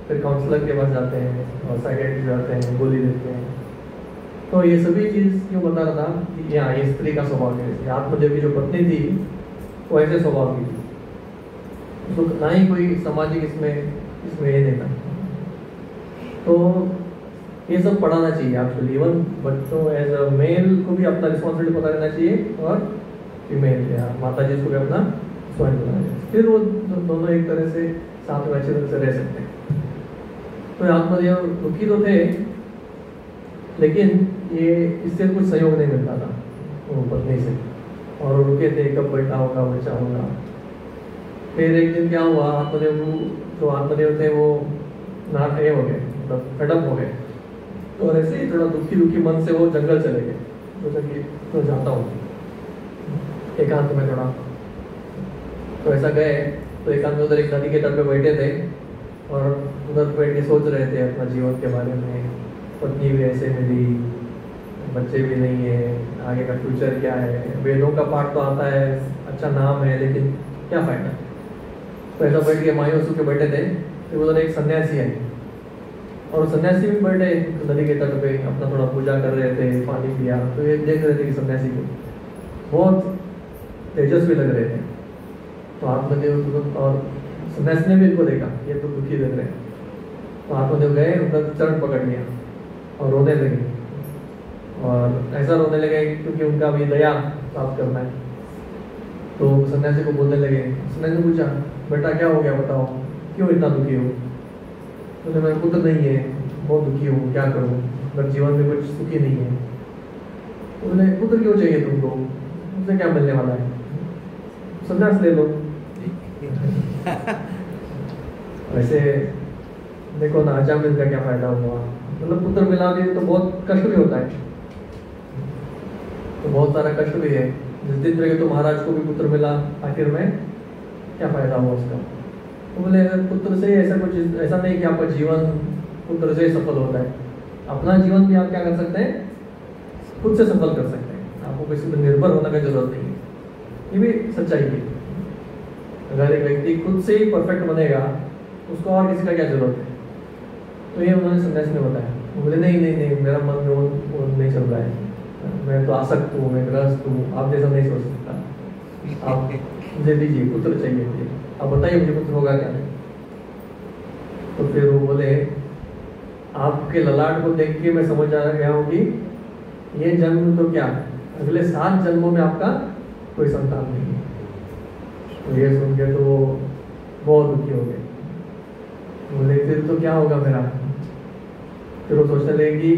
फिर काउंसलर के पास जाते हैं और साइकियाट्रिस्ट जाते हैं, गोली देते हैं। तो ये सभी चीज़ क्यों बता रहा था कि हाँ ये स्त्री का स्वभाव है। आत्मदेव की जो पत्नी थी वो ऐसे स्वभाव की थी, तो ना ही कोई सामाजिक इसमें ये नहीं था। तो ये सब पढ़ाना चाहिए एक्चुअली, इवन बच्चों एज अ मेल को भी अपना रिस्पॉन्सिबिलिटी पता रहना चाहिए, और फीमेल या माता जी को भी अपना स्वयं बनाना चाहिए। फिर वो दोनों एक तरह से साथ में अच्छे तरह से रह सकते हैं। तो आत्मदेव दुखी तो थे, लेकिन ये इससे कुछ सहयोग नहीं मिलता था वो पत्नी से, और वो रुके थे कब बेटा होगा, बच्चा होगा। फिर एक दिन क्या हुआ, आत्मदेव थे वो नाटे हो गए, मतलब फेडअप हो गए। तो ऐसे ही थोड़ा दुखी मन से वो जंगल चले गए। तो जाता हूँ एकांत में थोड़ा, तो ऐसा गए तो एकांत में उधर एक नदी के तट पे बैठे थे, और उधर बैठ के सोच रहे थे अपना जीवन के बारे में। पत्नी भी ऐसे मिली, बच्चे भी नहीं है, आगे का फ्यूचर क्या है, वेदों का पाठ तो आता है, अच्छा नाम है, लेकिन क्या फायदा। तो ऐसा बैठ के मायूस होकर बैठे थे। फिर उधर एक सन्यासी है, और सन्यासी भी बैठे नदी के तट पे अपना थोड़ा पूजा कर रहे थे, पानी पिया। तो ये देख रहे थे कि सन्यासी को बहुत तेजस्वी लग रहे थे। तो आत्मदेव और सन्यासी ने भी इनको देखा, ये तो दुखी लग रहे हैं। तो आत्मदेव गए, उनका चरण पकड़ लिया और रोने लगे, और ऐसा रोने लगे क्योंकि उनका भी दया प्राप्त करना है। तो सन्यासी को बोलने लगे, सन्यासी ने पूछा बेटा क्या हो गया, बताओ क्यों इतना दुखी हो। तो मेरा पुत्र नहीं है, बहुत दुखी हूँ, क्या करूँ, मेरे जीवन में कुछ सुखी नहीं है। बोले पुत्र क्यों चाहिए तुमको, उससे क्या मिलने वाला है, सन्यास ले लो। वैसे देखो ना, अजामिल का क्या फायदा हुआ, मतलब पुत्र मिला भी तो बहुत कष्ट भी होता है, तो बहुत सारा कष्ट भी है। जिस दिन तरह तो महाराज को भी पुत्र मिला, आखिर में क्या फायदा हुआ उसका। तो बोले अगर पुत्र से ऐसा कुछ, ऐसा नहीं कि आपका जीवन पुत्र से सफल होता है, अपना जीवन भी आप क्या कर सकते हैं, खुद से सफल कर सकते हैं। आपको किसी पर निर्भर होने की जरूरत नहीं है। ये भी सच्चाई है। अगर एक व्यक्ति खुद से ही परफेक्ट बनेगा, उसको और किसी का क्या जरूरत है। तो ये उन्होंने संन्यास में बताया। बोले नहीं नहीं नहीं, मेरा मन में वो नहीं चल रहा है, मैं तो आसक्त हूँ, मैं ग्रस्त हूँ, आप जैसा नहीं सोच सकता, आप मुझे दीजिए, पुत्र चाहिए मुझे, आप बताइए मुझे पुत्र होगा क्या। तो फिर वो बोले आपके ललाट को देख के मैं समझ आ गया हूँ कि ये जन्म तो क्या, अगले 7 जन्मों में आपका कोई संतान नहीं है। तो ये सुन के तो बहुत दुखी हो गए। बोले फिर तो क्या होगा मेरा? फिर वो सोचने लगे कि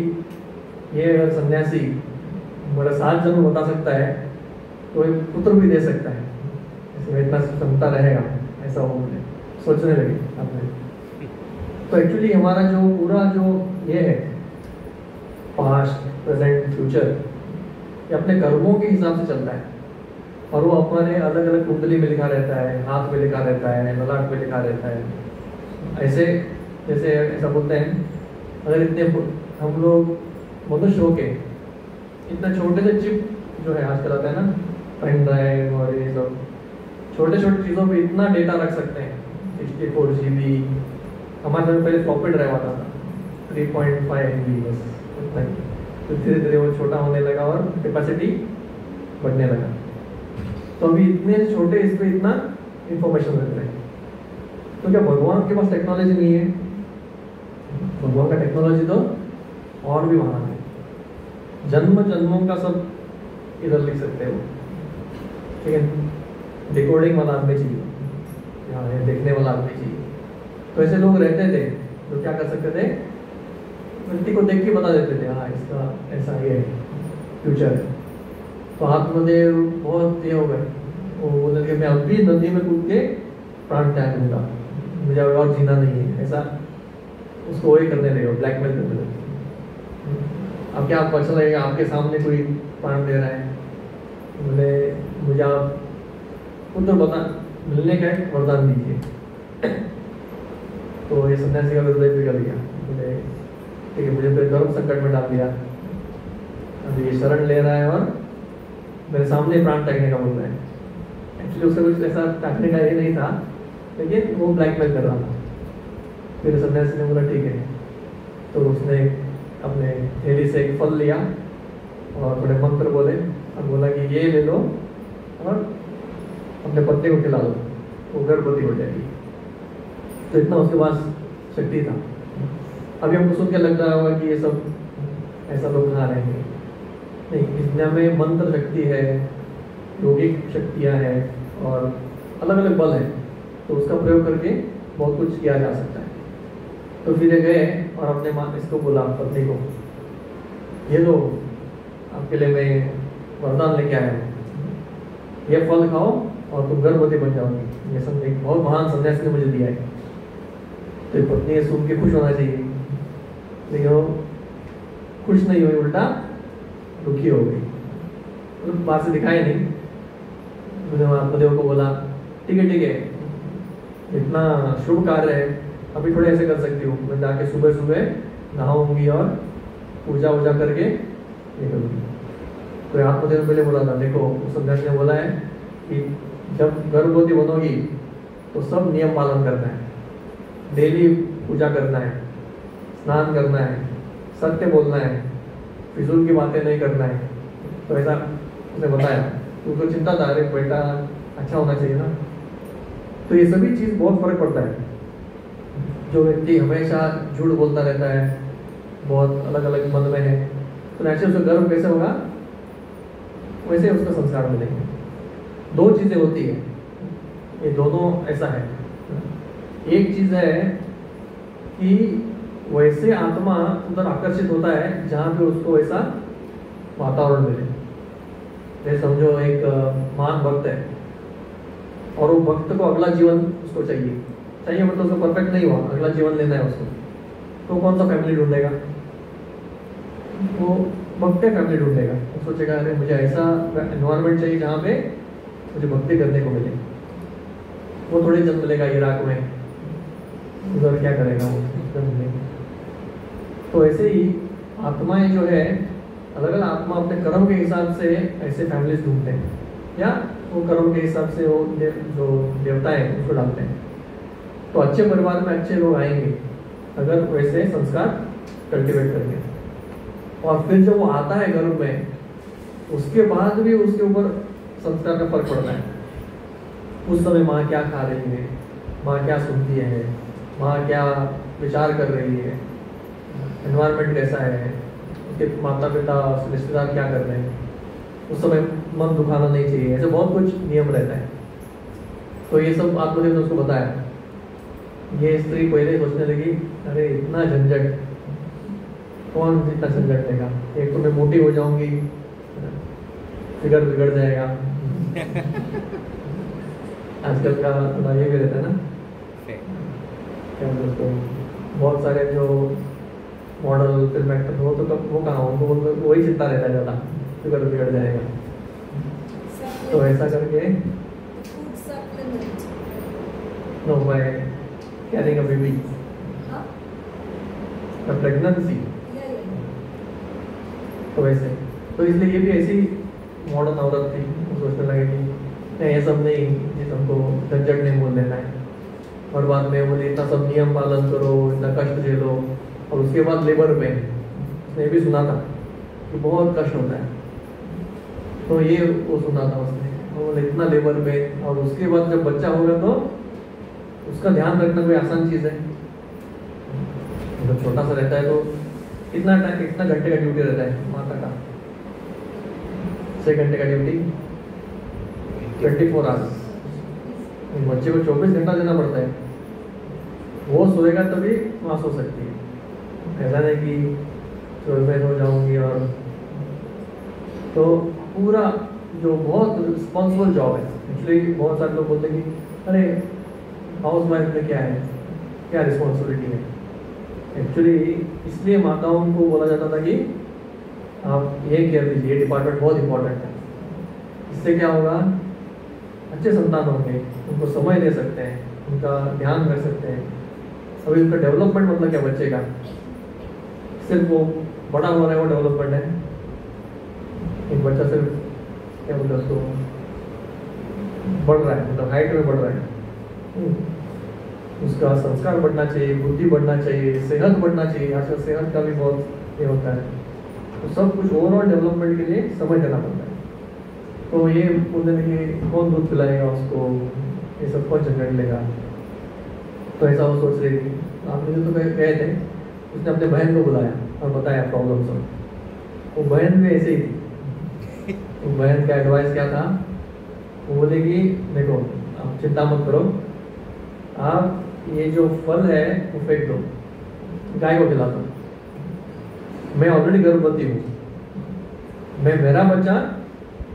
ये अगर सन्यासी मेरा 7 जन्म बता सकता है तो एक पुत्र भी दे सकता है, इसमें इतना क्षमता रहेगा, ऐसा वो बोले, सोचने लगे अपने। तो एक्चुअली हमारा जो पूरा जो ये है पास्ट प्रेजेंट फ्यूचर, ये अपने कर्मों के हिसाब से चलता है। और वो हमारे अलग अलग कुंडली में लिखा रहता है, हाथ में लिखा रहता है, ललाट में लिखा रहता है। ऐसे जैसे ऐसा बोलते हैं, अगर इतने हम लोग मनुष्य हो के इतना छोटे से चिप जो है आजकल आता है ना, पेन ड्राइव और ये सब छोटे छोटे चीज़ों पे इतना डेटा रख सकते हैं, 64 GB। हमारे में पहले फ्लॉपी ड्राइव आता था 3.5 MB बस उतना ही। तो धीरे धीरे वो छोटा होने लगा और कैपेसिटी बढ़ने लगा। तो अभी इतने छोटे इस पर इतना इंफॉर्मेशन रख रहे हैं। तो क्या भगवान के पास टेक्नोलॉजी नहीं है? भगवान का टेक्नोलॉजी तो और भी महान है। जन्म जन्मों का सब इधर लिख सकते हो, ठीक है। डिकोडिंग वाला आदमी चाहिए, यहाँ है देखने वाला आदमी चाहिए। तो ऐसे लोग रहते थे तो क्या कर सकते थे, व्यक्ति को देख के बता देते थे, हाँ इसका ऐसा ये फ्यूचर है। तो आत्मदेव बहुत ये हो गए, वो बोले कि मैं अभी नदी में कूद के प्राण त्याग दूंगा, मुझे और जीना नहीं है, ऐसा उसको वही करने लगे, ब्लैकमेल करने लगे। अब क्या आपको अच्छा लगेगा, आपके सामने कोई प्राण दे रहा है, बोले मुझे आप पुत्र बता मिलने का एक वरदान दीजिए। तो ये सन्यासी का हृदय पिघल गया, बोले ठीक है, मुझे तो धर्म संकट में डाल दिया, अभी ये शरण ले रहा है और मेरे सामने प्राण त्यागने का बोल रहा है। एक्चुअली उसका कुछ ऐसा त्यागने का ये नहीं था, लेकिन वो ब्लैकमेल कर रहा था। फिर सन्यासी ने बोला ठीक है। तो उसने अपने थैली से एक फल लिया और थोड़े मंत्र बोले और बोला कि ये ले लो और अपने पत्नी को खिला दो, वो गर्भवती हो जाएगी। तो इतना उसके पास शक्ति था। अभी हमको सुन के लग रहा होगा कि ये सब ऐसा लोग कहाँ रहेंगे, नहीं, इस दुनिया में मंत्र शक्ति है, योगिक शक्तियाँ हैं और अलग अलग बल है, तो उसका प्रयोग करके बहुत कुछ किया जा सकता है। तो फिर ये गए और अपने माँ इसको बोला, पत्नी को, ये लो आपके लिए मैं वरदान लेके आया हूँ, ये फल खाओ और तुम गर्भवती बन जाओगी, ये सब एक बहुत महान संदेश ने मुझे दिया है। तो पत्नी सुन के खुश होना चाहिए, लेकिन वो खुश नहीं हुई, उल्टा दुखी हो गई। तो बात से दिखाई नहीं। मैंने आत्मदेव को बोला ठीक है, इतना शुभ कार्य है, अभी थोड़े ऐसे कर सकती हूँ, मैं जाके सुबह सुबह नहाऊंगी और पूजा वूजा करके ये करूँगी। तो आत्मदेव ने पहले बोला था, देखो उस सन्यासी ने बोला है कि जब गर्भवती बनोगी तो सब नियम पालन करना है, डेली पूजा करना है, स्नान करना है, सत्य बोलना है, फिजूल की बातें नहीं करना है। तो ऐसा उसने बताया। तो उसको चिंता था, अरे बेटा अच्छा होना चाहिए ना। तो ये सभी चीज़ बहुत फर्क पड़ता है। जो व्यक्ति हमेशा झूठ बोलता रहता है, बहुत अलग अलग मन में है, तो ऐसे उसका गर्व कैसे होगा, वैसे उसका संस्कार मिलेंगे। दो चीज़ें होती है, ये दोनों ऐसा है। एक चीज़ है कि वैसे आत्मा उधर आकर्षित होता है जहाँ पे उसको ऐसा वातावरण मिले। जैसे समझो एक महान भक्त है और वो भक्त को अगला जीवन उसको चाहिए मतलब उसको परफेक्ट नहीं हुआ, अगला जीवन लेना है उसको, तो कौन सा फैमिली ढूंढेगा? वो भक्ति फैमिली ढूंढेगा। वो सोचेगा अरे मुझे ऐसा एनवायरनमेंट चाहिए जहाँ पे मुझे भक्ति करने को मिले। वो थोड़ी जन्म मिलेगा इराक में, उधर क्या करेगा वो जन्म में। तो ऐसे ही आत्माएं जो है, अलग अलग आत्मा अपने कर्म के हिसाब से ऐसे फैमिलीज ढूंढते हैं, या वो कर्म के हिसाब से वो जो देवता है उसको डालते हैं। तो अच्छे परिवार में अच्छे लोग आएंगे अगर वैसे संस्कार कल्टिवेट करेंगे। और फिर जब वो आता है गर्भ में, उसके बाद भी उसके ऊपर संस्कार का फर्क पड़ता है। उस समय माँ क्या खा रही है, माँ क्या सुनती है, माँ क्या विचार कर रही है, एनवायरनमेंट कैसा है, उसके माता पिता रिश्तेदार क्या कर रहे हैं, उस समय मन दुखाना नहीं चाहिए, ऐसे बहुत कुछ नियम रहता है। तो ये सब आत्मदेव ने उसको बताया ये स्त्री पहले सोचने लगी, अरे इतना झंझट, कौन इतना झंझट लेगा, एक तो मैं मोटी हो जाऊंगी, फिगर बिगड़ जाएगा। आजकल का थोड़ा ये भी रहता है ना, क्या बोलते हैं, बहुत सारे जो मॉडल फिल्म एक्टर हो तो कब वो कहाँ, उनको वही चिंता रहता है ज़्यादा, फिगर बिगड़ जाएगा। तो ऐसा करके Food supplement. No by carrying a baby, Huh? The pregnancy. Yeah, yeah. तो वैसे तो इसलिए ये भी ऐसी मॉडर्न औरत थी, वो सोचने लगे कि नहीं ये सब नहीं, ये सबको झंझट नहीं बोल लेना है। और बाद में बोले इतना सब नियम पालन करो, इतना कष्ट झेलो, और उसके बाद लेबर पेन, उसने भी सुना था कि बहुत कष्ट होता है, तो ये वो सुना था उसने, वो बोले इतना लेबर पेन, और उसके बाद जब बच्चा होगा तो उसका ध्यान रखना कोई आसान चीज़ है। जब छोटा सा रहता है तो कितना टाइम, कितना घंटे का ड्यूटी रहता है माता का, 6 घंटे का ड्यूटी, 24 आवर्स। बच्चे को 24 घंटा देना पड़ता है, वो सोएगा तभी वहाँ सो सकती है, ऐसा नहीं कि मैं सो जाऊंगी। और तो पूरा जो बहुत रिस्पॉन्सिबल जॉब है, एक्चुअली बहुत सारे लोग बोलते हैं कि अरे हाउस वाइफ में क्या है, क्या रिस्पॉन्सिबिलिटी है। एक्चुअली इसलिए माताओं को बोला जाता था कि आप ये केयर लीजिए, ये डिपार्टमेंट बहुत इंपॉर्टेंट है, इससे क्या होगा, अच्छे संतान होंगे, उनको समय दे सकते हैं, उनका ध्यान रख सकते हैं। अभी उनका डेवलपमेंट मतलब क्या, बच्चे का सिर्फ वो बड़ा हो रहा है वो डेवलपमेंट है। एक बच्चा सिर्फ क्या बोलते हैं उसको, बढ़ रहा है, मतलब हाइट में बढ़ रहा है, उसका संस्कार बढ़ना चाहिए, बुद्धि बढ़ना चाहिए, सेहत बढ़ना चाहिए। आजकल सेहत का भी बहुत ये होता है, तो सब कुछ ओवरऑल डेवलपमेंट के लिए समय देना पड़ता है। तो ये बोलने लगे कौन दूध पिलाएगा उसको, ये सब कौन झंझट लेगा। तो ऐसा वो सोच रही थी। आप मुझे तो कहे थे, उसने अपने बहन को बुलाया और बताया प्रॉब्लम सब। वो बहन भी ऐसे ही थी। तो बहन का एडवाइस क्या था, वो बोलेगी देखो आप चिंता मत करो, आप ये जो फल है वो फेंक दो, गाय को खिला दो, मैं ऑलरेडी गर्भवती हूँ, मैं मेरा बच्चा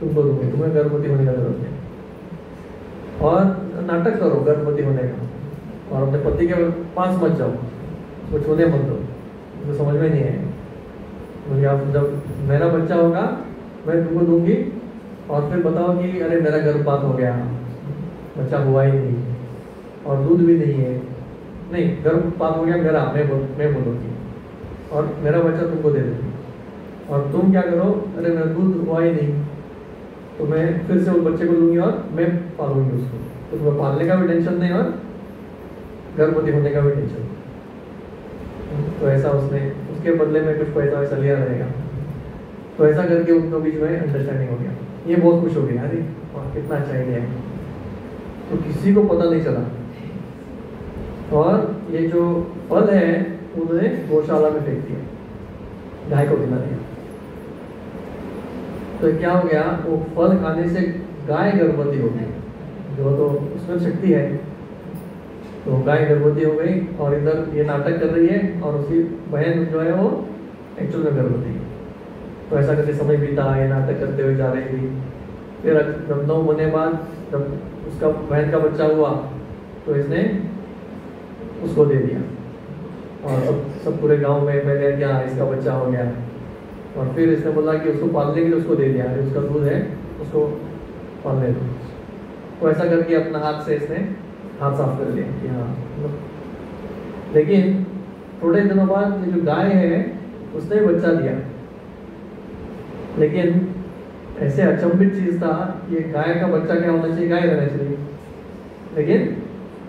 तुमको दूंगी, तुम्हें गर्भवती होने का जरूरत है। और नाटक करो गर्भवती होने का, और अपने पति के पास मत जाओ, उसको छूने मत दो, उसको समझ में नहीं है। मुझे आप जब मेरा बच्चा होगा मैं तुमको दूंगी, और फिर बताओ कि अरे मेरा गर्भपात हो गया, बच्चा हुआ ही नहीं और दूध भी नहीं है, नहीं गर्भपात हो गया मेरा, मैं बोलूँगी और मेरा बच्चा तुमको दे दूँगी। और तुम क्या करो, अरे मेरा दूध हुआ ही नहीं, तो मैं फिर से उस बच्चे को लूँगी और मैं पालूंगी उसको, तो तुम्हें पालने का भी टेंशन नहीं और गर्भवती होने का भी टेंशन। तो ऐसा उसने, उसके बदले में कुछ पैसा वैसा लिया रहेगा। तो ऐसा करके उनको बीच में अंडरस्टैंडिंग हो गया। ये बहुत खुश हो गया, अरे और कितना अच्छा आइडिया है, तो किसी को पता नहीं चला। और ये जो फल है उन्होंने गौशाला में फेंक दिया, गाय को खिला दिया। तो क्या हो गया, वो फल खाने से गाय गर्भवती हो गई, जो तो उसमें शक्ति है। तो गाय गर्भवती हो गई और इधर ये नाटक कर रही है, और उसकी बहन जो है वो एक्चुअल में गर्भवती है। तो ऐसा करके समय बीता, ये नाटक करते हुए जा रही थी। फिर जब 9 महीने बाद जब उसका बहन का बच्चा हुआ, तो इसने उसको दे दिया, और सब पूरे गांव में पहले क्या इसका बच्चा हो गया। और फिर इसने बोला कि उसको पालने के लिए उसको दे दिया, उसका दूध है उसको पालने दो। तो ऐसा करके अपना हाथ से इसने हाथ साफ कर लिया कि हाँ। लेकिन थोड़े दिनों बाद ये जो गाय है उसने बच्चा दिया, लेकिन ऐसे अचंभित चीज था, ये गाय का बच्चा क्या होना चाहिए, गाय रहना चाहिए, लेकिन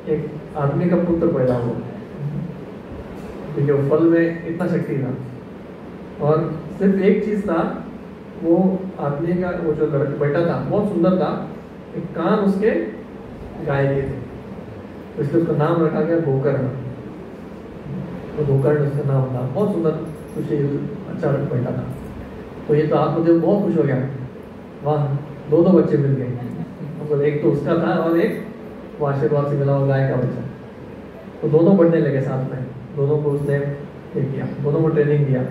एक आदमी का पुत्र पैदा हुआ, क्योंकि फल में इतना शक्ति था। और सिर्फ एक चीज था, वो आदमी का वो जो बेटा था बहुत सुंदर था, एक कान उसके गाय के थे, तो इसलिए उसका नाम रखा गया गोकर्ण। तो गोकर्ण उसका नाम था, बहुत सुंदर सुशील अच्छा बेटा था। तो ये तो आत्मदेव बहुत खुश हो गया, वाह 2 बच्चे मिल गए, मतलब एक तो उसका था और एक वो आशीर्वाद से मिला हुआ गाय का बच्चा। तो दोनों बढ़ने लगे साथ में, दोनों को उसने ये किया, दोनों को ट्रेनिंग दिया।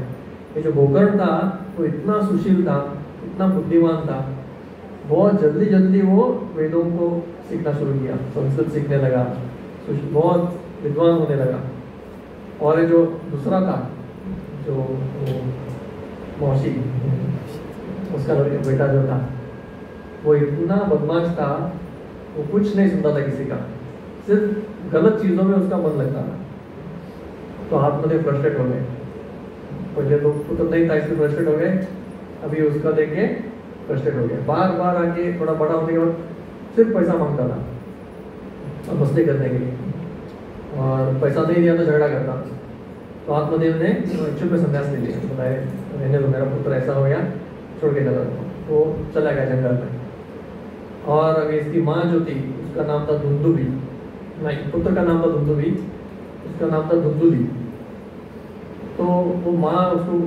ये जो गोकर्ण था वो इतना सुशील था, इतना बुद्धिमान था, बहुत जल्दी जल्दी वो वेदों को सीखना शुरू किया, संस्कृत सीखने लगा, बहुत विद्वान होने लगा। और ये जो दूसरा था, जो मौसी, उसका बेटा जो था, वो इतना बदमाश था, वो कुछ नहीं सुनता था किसी का, सिर्फ गलत चीज़ों में उसका मन लगता था। तो आत्मदेव फ्रस्ट्रेट हो गए, पहले तो नहीं था इसलिए फ्रस्ट्रेट हो गए, अभी उसका देख के फ्रस्ट्रेट हो गए। बार बार आके थोड़ा बड़ा होने के बाद सिर्फ पैसा मांगता था और मस्ती करने के लिए, और पैसा नहीं दिया तो झगड़ा करता। तो आत्मदेव ने चुप में संन्यास ले लिया, बताए रहने दो, मेरा पुत्र ऐसा हो गया, छोड़ के चला दो। वो चला गया जंगल में। और अभी इसकी माँ जो थी उसका नाम था धुंधुबी, नहीं पुत्र का नाम था धुंधुबी, उसका नाम था धुंधुली। तो वो माँ उसको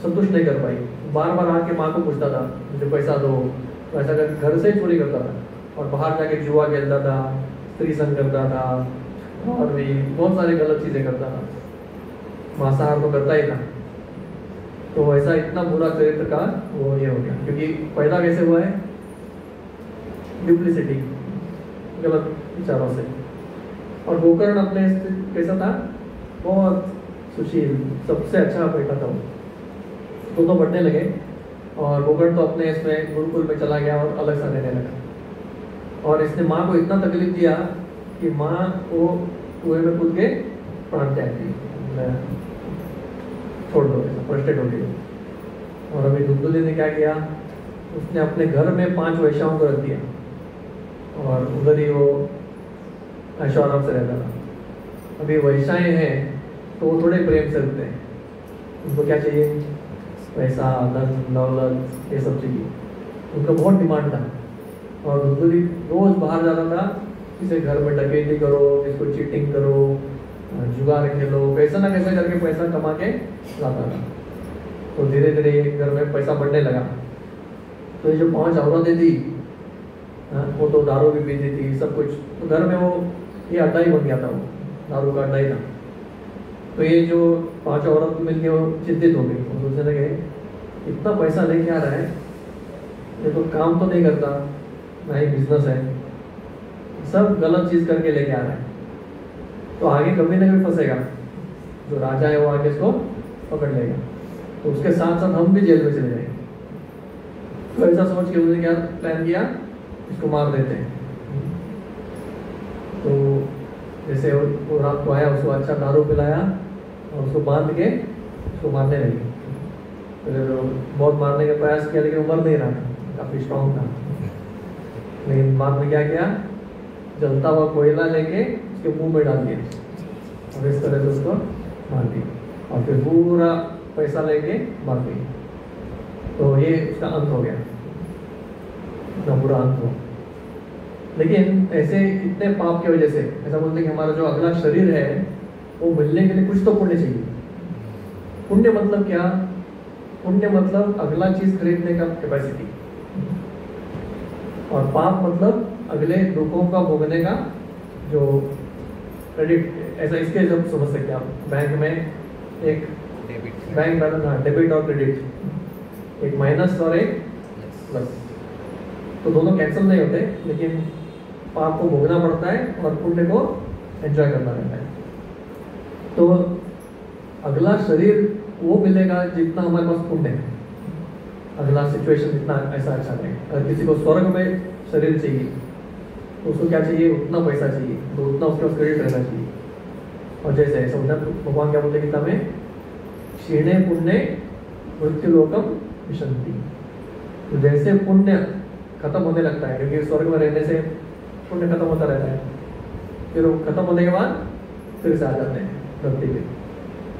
संतुष्ट नहीं कर पाई, बार बार आके माँ को पूछता था मुझे पैसा दो, तो ऐसा कर घर से ही चोरी करता था और बाहर जाके जुआ खेलता था, स्त्री संग करता था, और भी बहुत सारी गलत चीज़ें करता था, मांसाहार तो करता ही था। तो ऐसा इतना बुरा चरित्र का वो ये हो गया, क्योंकि पैदा कैसे हुआ है, डुप्लिसिटी, गलत विचारों से। और गोकर्ण अपने कैसा था, बहुत सुशील, सबसे अच्छा बेटा था वो। दोनों बढ़ने लगे और गोकर्ण तो अपने इसमें गुरुकुल में चला गया और अलग सा रहने लगा। और इसने माँ को इतना तकलीफ दिया कि माँ को कुएं में कूद के प्राण त्याग दिए, छोड़ दो, फ्रस्ट्रेट हो गई। और अभी धुंधुली ने क्या किया, उसने अपने घर में 5 वैश्याओं को रख दिया और उधर ही वो ऐशो आराम से रहता था। अभी वैश्याएं हैं तो वो थोड़े प्रेम से रहते हैं, उनको क्या चाहिए, पैसा, धन दौलत, ये सब चाहिए, उनका बहुत डिमांड था। और धुंधुली रोज बाहर जाता था, किसी घर में डकैती करो, इसको चीटिंग करो, जुगार खेलो, कैसा ना कैसा करके पैसा कमा के लाता था। तो धीरे धीरे घर में पैसा बढ़ने लगा। तो ये जो 5 औरतें थी, वो तो दारू भी पीती थी, सब कुछ, तो घर में वो ये अड्डा ही बन गया था, वो दारू का अड्डा ही था। तो ये जो 5 औरत मिलके वो चिंतित हो गई, वो सोचने लगे इतना पैसा लेके आ रहा है, ये तो काम तो नहीं करता, ना ही बिजनेस है, सब गलत चीज़ करके लेके आ रहा है, तो आगे कभी ना कभी फंसेगा, जो राजा है वो आगे इसको पकड़ लेगा, तो उसके साथ साथ हम भी जेल में चले जाएंगे। तो ऐसा सोच के उसने क्या प्लान किया, इसको मार देते हैं। तो जैसे वो रात को आया, उसको अच्छा दारू पिलाया और उसको बांध के उसको मारने लगे। तो बहुत मारने का प्रयास किया लेकिन वो मर नहीं रहा था, काफ़ी स्ट्रॉन्ग था। लेकिन बाद में क्या किया, जलता हुआ कोयला लेके उसके मुंह में डाल दिया और इस तरह से उसको मार दिया, और फिर पूरा पैसा लेके मार दिया। तो ये उसका अंत हो गया, इतना बुरा अंत हो। लेकिन ऐसे इतने पाप की वजह से ऐसा बोलते हैं कि हमारा जो अगला शरीर है वो मिलने के लिए कुछ तो पुण्य चाहिए। पुण्य मतलब क्या, पुण्य मतलब अगला चीज खरीदने का कैपेसिटी, और पाप मतलब अगले दुखों का भोगने का जो क्रेडिट। ऐसा इसके जब समझ सकते हैं आप, बैंक में एक बैंक बैलेंस, हाँ, डेबिट और क्रेडिट, एक माइनस और एक प्लस, तो दोनों कैंसिल नहीं होते, लेकिन पाप को भोगना पड़ता है और पुण्य को एंजॉय करना रहता है। तो अगला शरीर वो मिलेगा जितना हमारे पास पुण्य है, अगला सिचुएशन जितना ऐसा अच्छा है। अगर किसी को स्वर्ग में शरीर चाहिए तो उसको क्या चाहिए, उतना पैसा चाहिए, तो उतना उसके पास क्रेडिट रहना चाहिए। और जैसे समझा भगवान क्या बोलते गीता में, क्षीणे पुण्य मृत्यु लोकम विशंति। तो जैसे पुण्य खत्म होने लगता है, क्योंकि स्वर्ग में रहने से पुण्य खत्म होता रहता है, फिर वो खत्म होने के बाद फिर से आ जाते हैं धरती पे।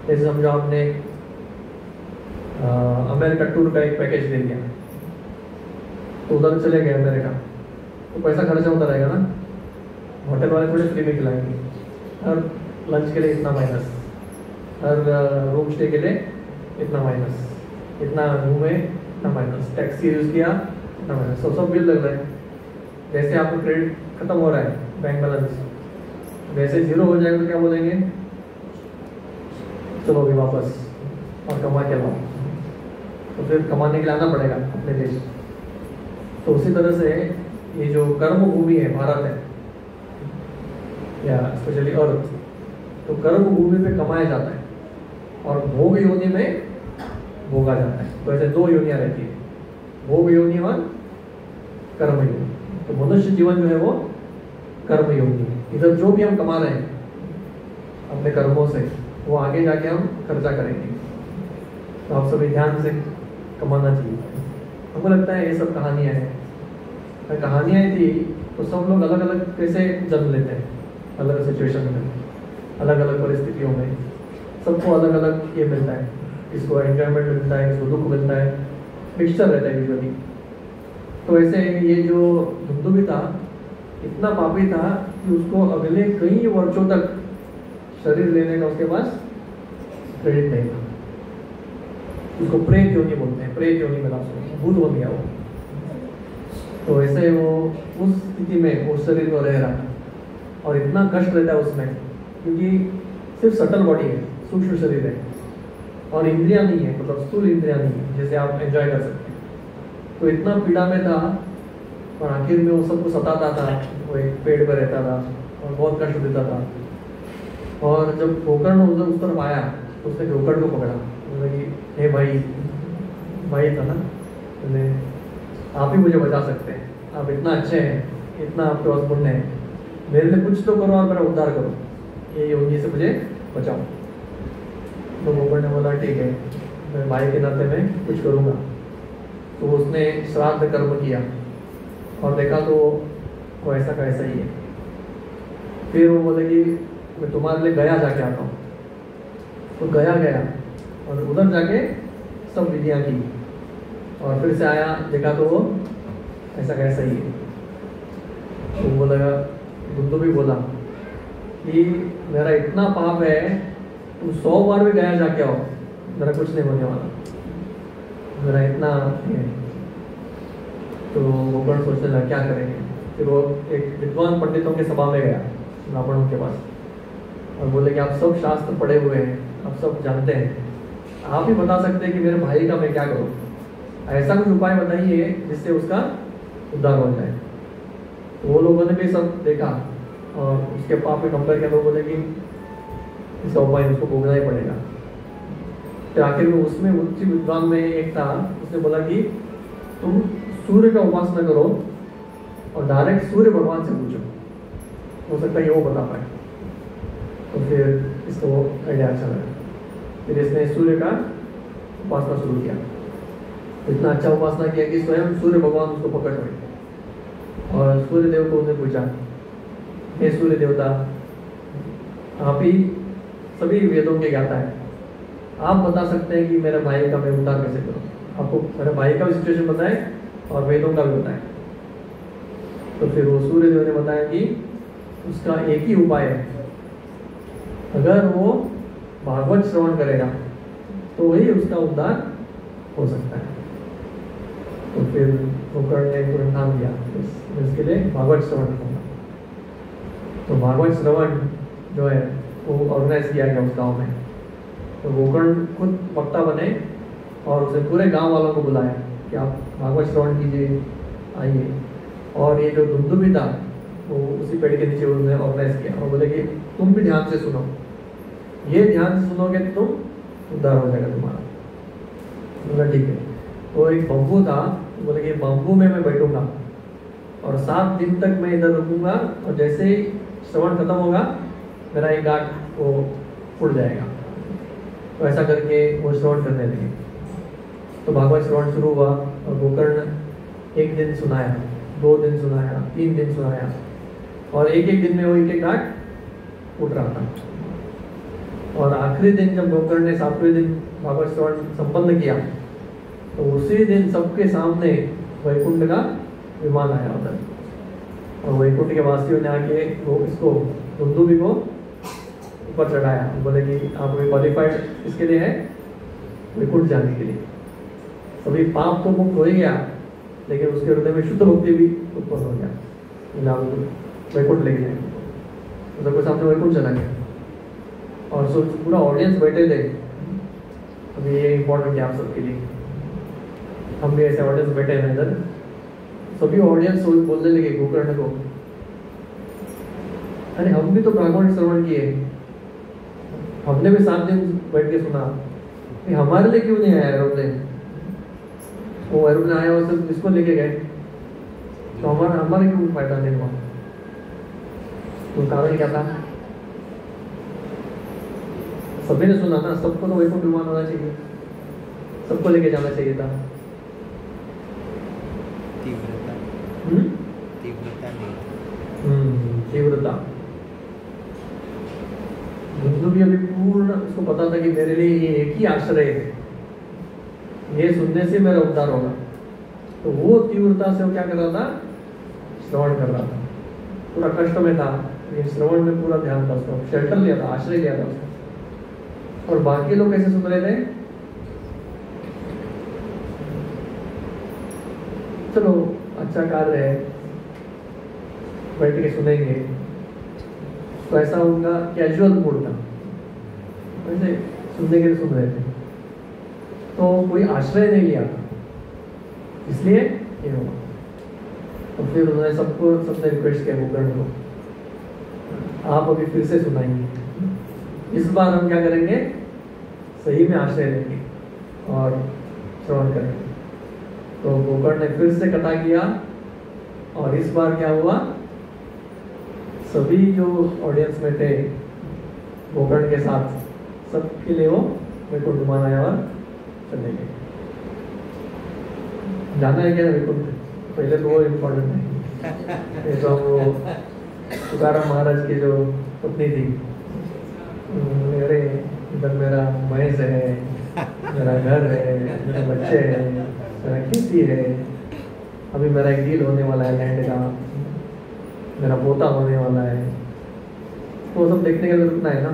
जैसे समझो आपने अमेरिका टूर का एक पैकेज ले लिया, तो उधर चले गए अमेरिका, तो पैसा खर्चा होता रहेगा ना, होटल वाले थोड़े फ्री में खिलाएंगे, हर लंच के लिए इतना माइनस, हर रूम स्टे के लिए इतना माइनस, इतना घूमे इतना माइनस, टैक्सी यूज़ किया इतना माइनस, सब बिल लग रहा है। जैसे आपका क्रेडिट खत्म हो रहा है, बैंक बैलेंस वैसे जीरो हो जाएगा तो क्या बोलेंगे, चलो अभी वापस और कमा के लाओ, तो फिर कमाने के लिए आना पड़ेगा अपने देश। तो उसी तरह से ये जो कर्म भूमि है भारत है या स्पेशली अर्थ, तो कर्म भूमि पे कमाया जाता है और भोग योनि में भोगा जाता है। तो ऐसे दो योनियां रहती है, भोग योनि और कर्म योनि। तो मनुष्य जीवन जो है वो कर्म योनि, इधर जो भी हम कमा रहे हैं अपने कर्मों से वो आगे जाके हम खर्चा करेंगे। तो आप सभी ध्यान से कमाना चाहिए। हमको लगता है ये सब कहानियाँ हैं, अगर कहानियाँ थी तो सब लोग अलग अलग कैसे जन्म लेते हैं, अलग अलग सिचुएशन में, अलग अलग परिस्थितियों में, सबको अलग अलग ये मिलता है, किसको एंजॉयमेंट मिलता है, किसको दुख मिलता है, मिक्सचर रहता है यूजुअली। तो ऐसे ये जो धुंधुबी था इतना पापी था कि उसको अगले कई वर्षों तक शरीर लेने का उसके पास क्रेडिट नहीं था। उसको प्रेत योनि बोलते हैं, प्रेत योनि मिला उसको, भूत बन गया वो। तो ऐसे वो उस स्थिति में उस शरीर को रह रहा था और इतना कष्ट रहता है उसमें, क्योंकि सिर्फ सटल बॉडी है, सूक्ष्म शरीर है और इंद्रियां नहीं है, मतलब स्थूल इंद्रियां नहीं है जैसे आप एंजॉय कर सकते हैं। तो इतना पीड़ा में था और आखिर में वो सबको सताता था, वो एक पेड़ पर रहता था और बहुत कष्ट देता था। और जब गोकर्ण उस तरफ आया तो उसने गोकर्ण को पकड़ा, बोला कि हे भाई था ना, मैंने आप ही मुझे बचा सकते हैं, आप इतना अच्छे हैं, इतना आपके पास पुण्य है, मेरे लिए कुछ तो करो और मेरा उद्धार करो, ये योनि से मुझे बचाओ। तो गोकर्ण ने बोला ठीक है, मैं भाई के नाते में कुछ करूँगा। तो उसने श्राद्ध कर्म किया और देखा तो वो ऐसा का ऐसा ही है। फिर वो बोले कि मैं तुम्हारे लिए गया जाके आता हूँ। तो गया और उधर जाके सब विधियाँ की और फिर से आया, देखा तो वो ऐसा का ऐसा ही है। तो बोला, धुंधुबी बोला कि मेरा इतना पाप है, तुम 100 बार भी गया जाके आओ, मेरा कुछ नहीं होने वाला, मेरा इतना है। तो गोकर्ण सोचने लगा क्या करेंगे। फिर वो एक विद्वान पंडितों के सभा में गया, ब्राह्मणों के पास, और बोले कि आप सब शास्त्र पढ़े हुए हैं, आप सब जानते हैं, आप ही बता सकते हैं कि मेरे भाई का मैं क्या करूँ, ऐसा कुछ उपाय बताइए जिससे उसका उद्धार हो जाए। तो वो लोगों ने भी सब देखा और उसके पाप में कंपेयर किया, लोग बोले कि इसका उपाय उसको भोगना ही पड़ेगा। तो आखिर में उसमें उच्च विद्वान में एक था, उसने बोला कि तुम सूर्य का उपासना करो और डायरेक्ट सूर्य भगवान से पूछो, हो सकता है ये वो बता पाए। तो फिर इसको आइडिया अच्छा लगा, फिर इसने सूर्य का उपासना शुरू किया। इतना अच्छा उपासना किया कि स्वयं सूर्य भगवान उसको पकड़ गए और सूर्य देव को उसने पूछा, हे सूर्य देवता, आप ही सभी वेदों के ज्ञाता है, आप बता सकते हैं कि मेरे भाई का मैं उद्धार कैसे करूँ। आपको मेरे भाई का भी सिचुएशन बताए और वेदों का भी बताए। तो फिर वो सूर्य देव ने बताया कि उसका एक ही उपाय है, अगर वो भागवत श्रवण करेगा तो वही उसका उद्धार हो सकता है। तो फिर गोकर्ण ने तुरंत ठान दिया इसके लिए भागवत श्रवण करना। तो भागवत श्रवण जो है वो ऑर्गेनाइज किया गया उस गांव में। तो गोकर्ण खुद वक्ता बने और उसे पूरे गांव वालों को बुलाया कि आप भागवत श्रवण कीजिए, आइए। और ये जो धुंधुबी था वो उसी पेड़ के नीचे उन्होंने ऑर्गेनाइज किया और बोले कि तुम भी ध्यान से सुनो, ये ध्यान से सुनोगे तो उद्धार हो जाएगा तुम्हारा। बोला ठीक है। तो एक बम्बू था, बोले कि बम्बू में मैं बैठूंगा और 7 दिन तक मैं इधर रुकूंगा और जैसे ही श्रवण खत्म होगा मेरा एक गांठ वो उड़ जाएगा। तो ऐसा करके वो श्रवण करने लगे। तो भागवत श्रवण शुरू हुआ और गोकर्ण 1 दिन सुनाया, 2 दिन सुनाया, 3 दिन सुनाया और एक दिन में वो एक गांठ उठ रहा था। और आखिरी दिन जब गोकर्ण ने 7वें दिन भागवत श्रवण संपन्न किया तो उसी दिन सबके सामने वैकुंठ का विमान आया उधर और वैकुंठ के वासियों ने आके वो इसको धुंधुबी को ऊपर चढ़ाया। बोले कि आप क्वालिफाइड इसके लिए है वैकुंठ जाने के लिए। सभी पाप तो मुक्त हो ही गया लेकिन उसके हृदय में शुद्ध भक्ति भी उत्पन्न हो गया, वैकुंठ लेके जाएंगे। तो सबके सामने वैकुंठ चला गया, और सो पूरा ऑडियंस बैठे थे। अभी ये इम्पोर्टेंट है आप सबके लिए, हम भी ऐसे ऑडियंस बैठे हैं इधर, सभी ऑडियंस बोलने लगे गोकर्ण को, अरे हम भी तो ब्राह्मण श्रवण किए, हमने भी 7 दिन बैठ के सुना, हमारे लिए क्यों नहीं आया एरोप्लेन? वो एरोप्लेन आया वो सब इसको लेके गए, तो हमारे क्यों फायदा नहीं हुआ? तो कारण क्या था? सभी ने सुना ना, सबको तो वैकुंठ विमान होना चाहिए, सबको लेके जाना चाहिए था। तीव्रता तीव्रता। हिंदू भी अभी पूर्ण उसको पता था कि मेरे लिए ये एक ही आश्रय है, ये सुनने से मेरा उद्धार होगा, तो वो तीव्रता से वो क्या कर रहा था? श्रवण कर रहा था, पूरा कष्ट में था, ये श्रवण में पूरा ध्यान था उसका, शेल्टर लिया था, आश्रय लिया था उसका। और बाकी लोग कैसे सुन रहे थे? चलो अच्छा कार्य है, बैठ के सुनेंगे, तो ऐसा उनका कैजुअल मूड था, वैसे सुनने के लिए सुन रहे थे, तो कोई आश्रय नहीं लिया था, इसलिए ये हुआ। तो फिर उन्होंने सबने रिक्वेस्ट किया गोकर्ण को, आप अभी फिर से सुनाएंगे, इस बार हम क्या करेंगे? सही में आश्रय लेंगे और श्रवण करेंगे। तो गोकर्ण ने फिर से कथा किया, और इस बार क्या हुआ? सभी जो ऑडियंस में थे गोकर्ण के साथ, सबके लिए वो वैकुंठ विमान आया और चले गए। जाना है क्या वैकुंठ? पहले तो वो इम्पोर्टेंट है। ये तो वो तुकाराम महाराज की जो पत्नी थी, मेरे इधर मेरा भैंस है, मेरा घर है, मेरे बच्चे हैं, मेरा खेती है, अभी मेरा एक डील होने वाला है लैंड का, मेरा पोता होने वाला है, तो सब देखने के लिए रुकना है ना।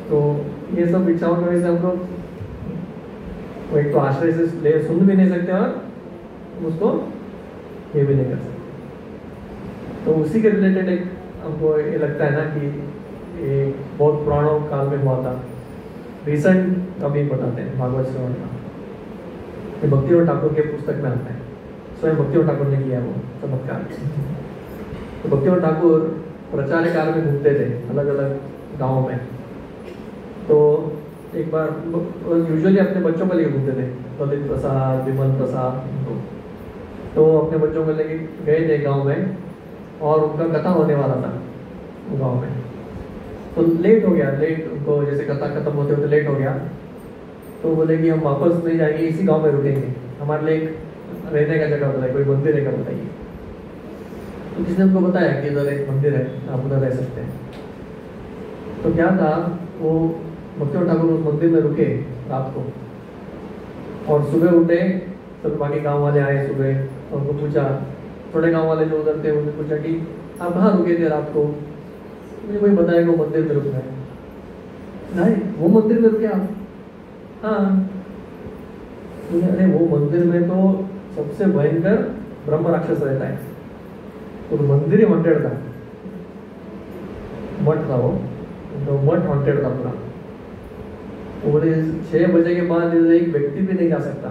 तो ये सब इच्छाओं की वजह से हम लोग एक तो आश्रय से ले सुन भी नहीं सकते और उसको ये भी नहीं कर सकते। तो उसी के रिलेटेड एक हमको ये लगता है ना कि ये बहुत पुराना काल में हुआ था, रिसेंट अभी बताते हैं भागवत श्रवण का, ये भक्तिवंत ठाकुर के पुस्तक में आता है, स्वयं भक्तिवंत ठाकुर ने किया वो चमत्कार। तो भक्तिवंत ठाकुर प्रचार काल में घूमते थे अलग अलग गाँव में, तो एक बार यूजुअली अपने बच्चों को लेके घूमते थे, ललित प्रसाद, विमल प्रसाद, तो अपने बच्चों को लेके गए थे गांव में, और उनका कथा होने वाला था वो गांव में, तो लेट हो गया, लेट उनको जैसे कथा खत्म होते होते लेट हो गया, तो बोले कि हम वापस नहीं जाएंगे, इसी गांव में रुकेंगे, हमारे लिए एक रहने का जगह बताइए, कोई मंदिर है क्या बताइए। तो किसने उनको बताया कि इधर एक मंदिर है, आप उधर रह सकते हैं। तो क्या था, वो भक्तिवंत ठाकुर उस मंदिर में रुके रात को, और सुबह उठे, सब बाकी गांव वाले आए सुबह, और उनको पूछा, थोड़े गांव वाले जो उधर थे उन्होंने पूछा कि आप कहाँ रुके थे रात को? मुझे कोई बताया वो मंदिर में रुकना है। नहीं, वो मंदिर में रुके आप? हाँ। अरे वो मंदिर में तो सबसे भयंकर ब्रह्म राक्षस रहता है, तो मंदिर ही हॉन्टेड था, मठ था वो, तो मठ हॉन्टेड था पूरा। बोले 6 बजे के बाद एक व्यक्ति भी नहीं जा सकता,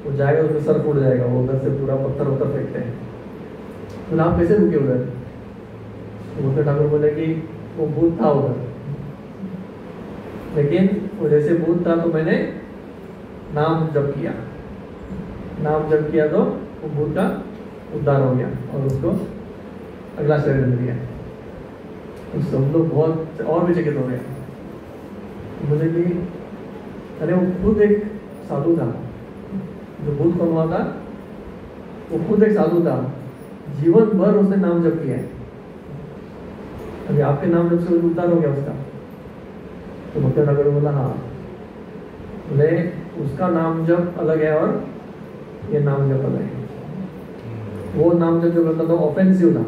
वो जाएगा उसमें सर फूट जाएगा, वो उधर से पूरा पत्थर वत्थर फेंकते हैं। तो आप कैसे रुके उधर? भूत ठाकुर बोले कि वो भूत था उधर, लेकिन वो जैसे भूत था तो मैंने नाम जप किया, नाम जप किया तो वो भूत का उद्धार हो गया और उसको अगला शरीर मिल गया। तो सब लोग बहुत और भी चकित हो गए, बोले कि अरे वो खुद एक साधु था, जो भूत कौन हुआ था वो खुद एक साधु था, जीवन भर उसने नाम जप किया है, अभी आपके नाम जब से उद्धार हो गया उसका। तो भक्ति ठाकुर बोला हाँ, बोले उसका नाम जप अलग है और ये नाम जप अलग है। वो नाम जप जो करता था ऑफेंसिव था,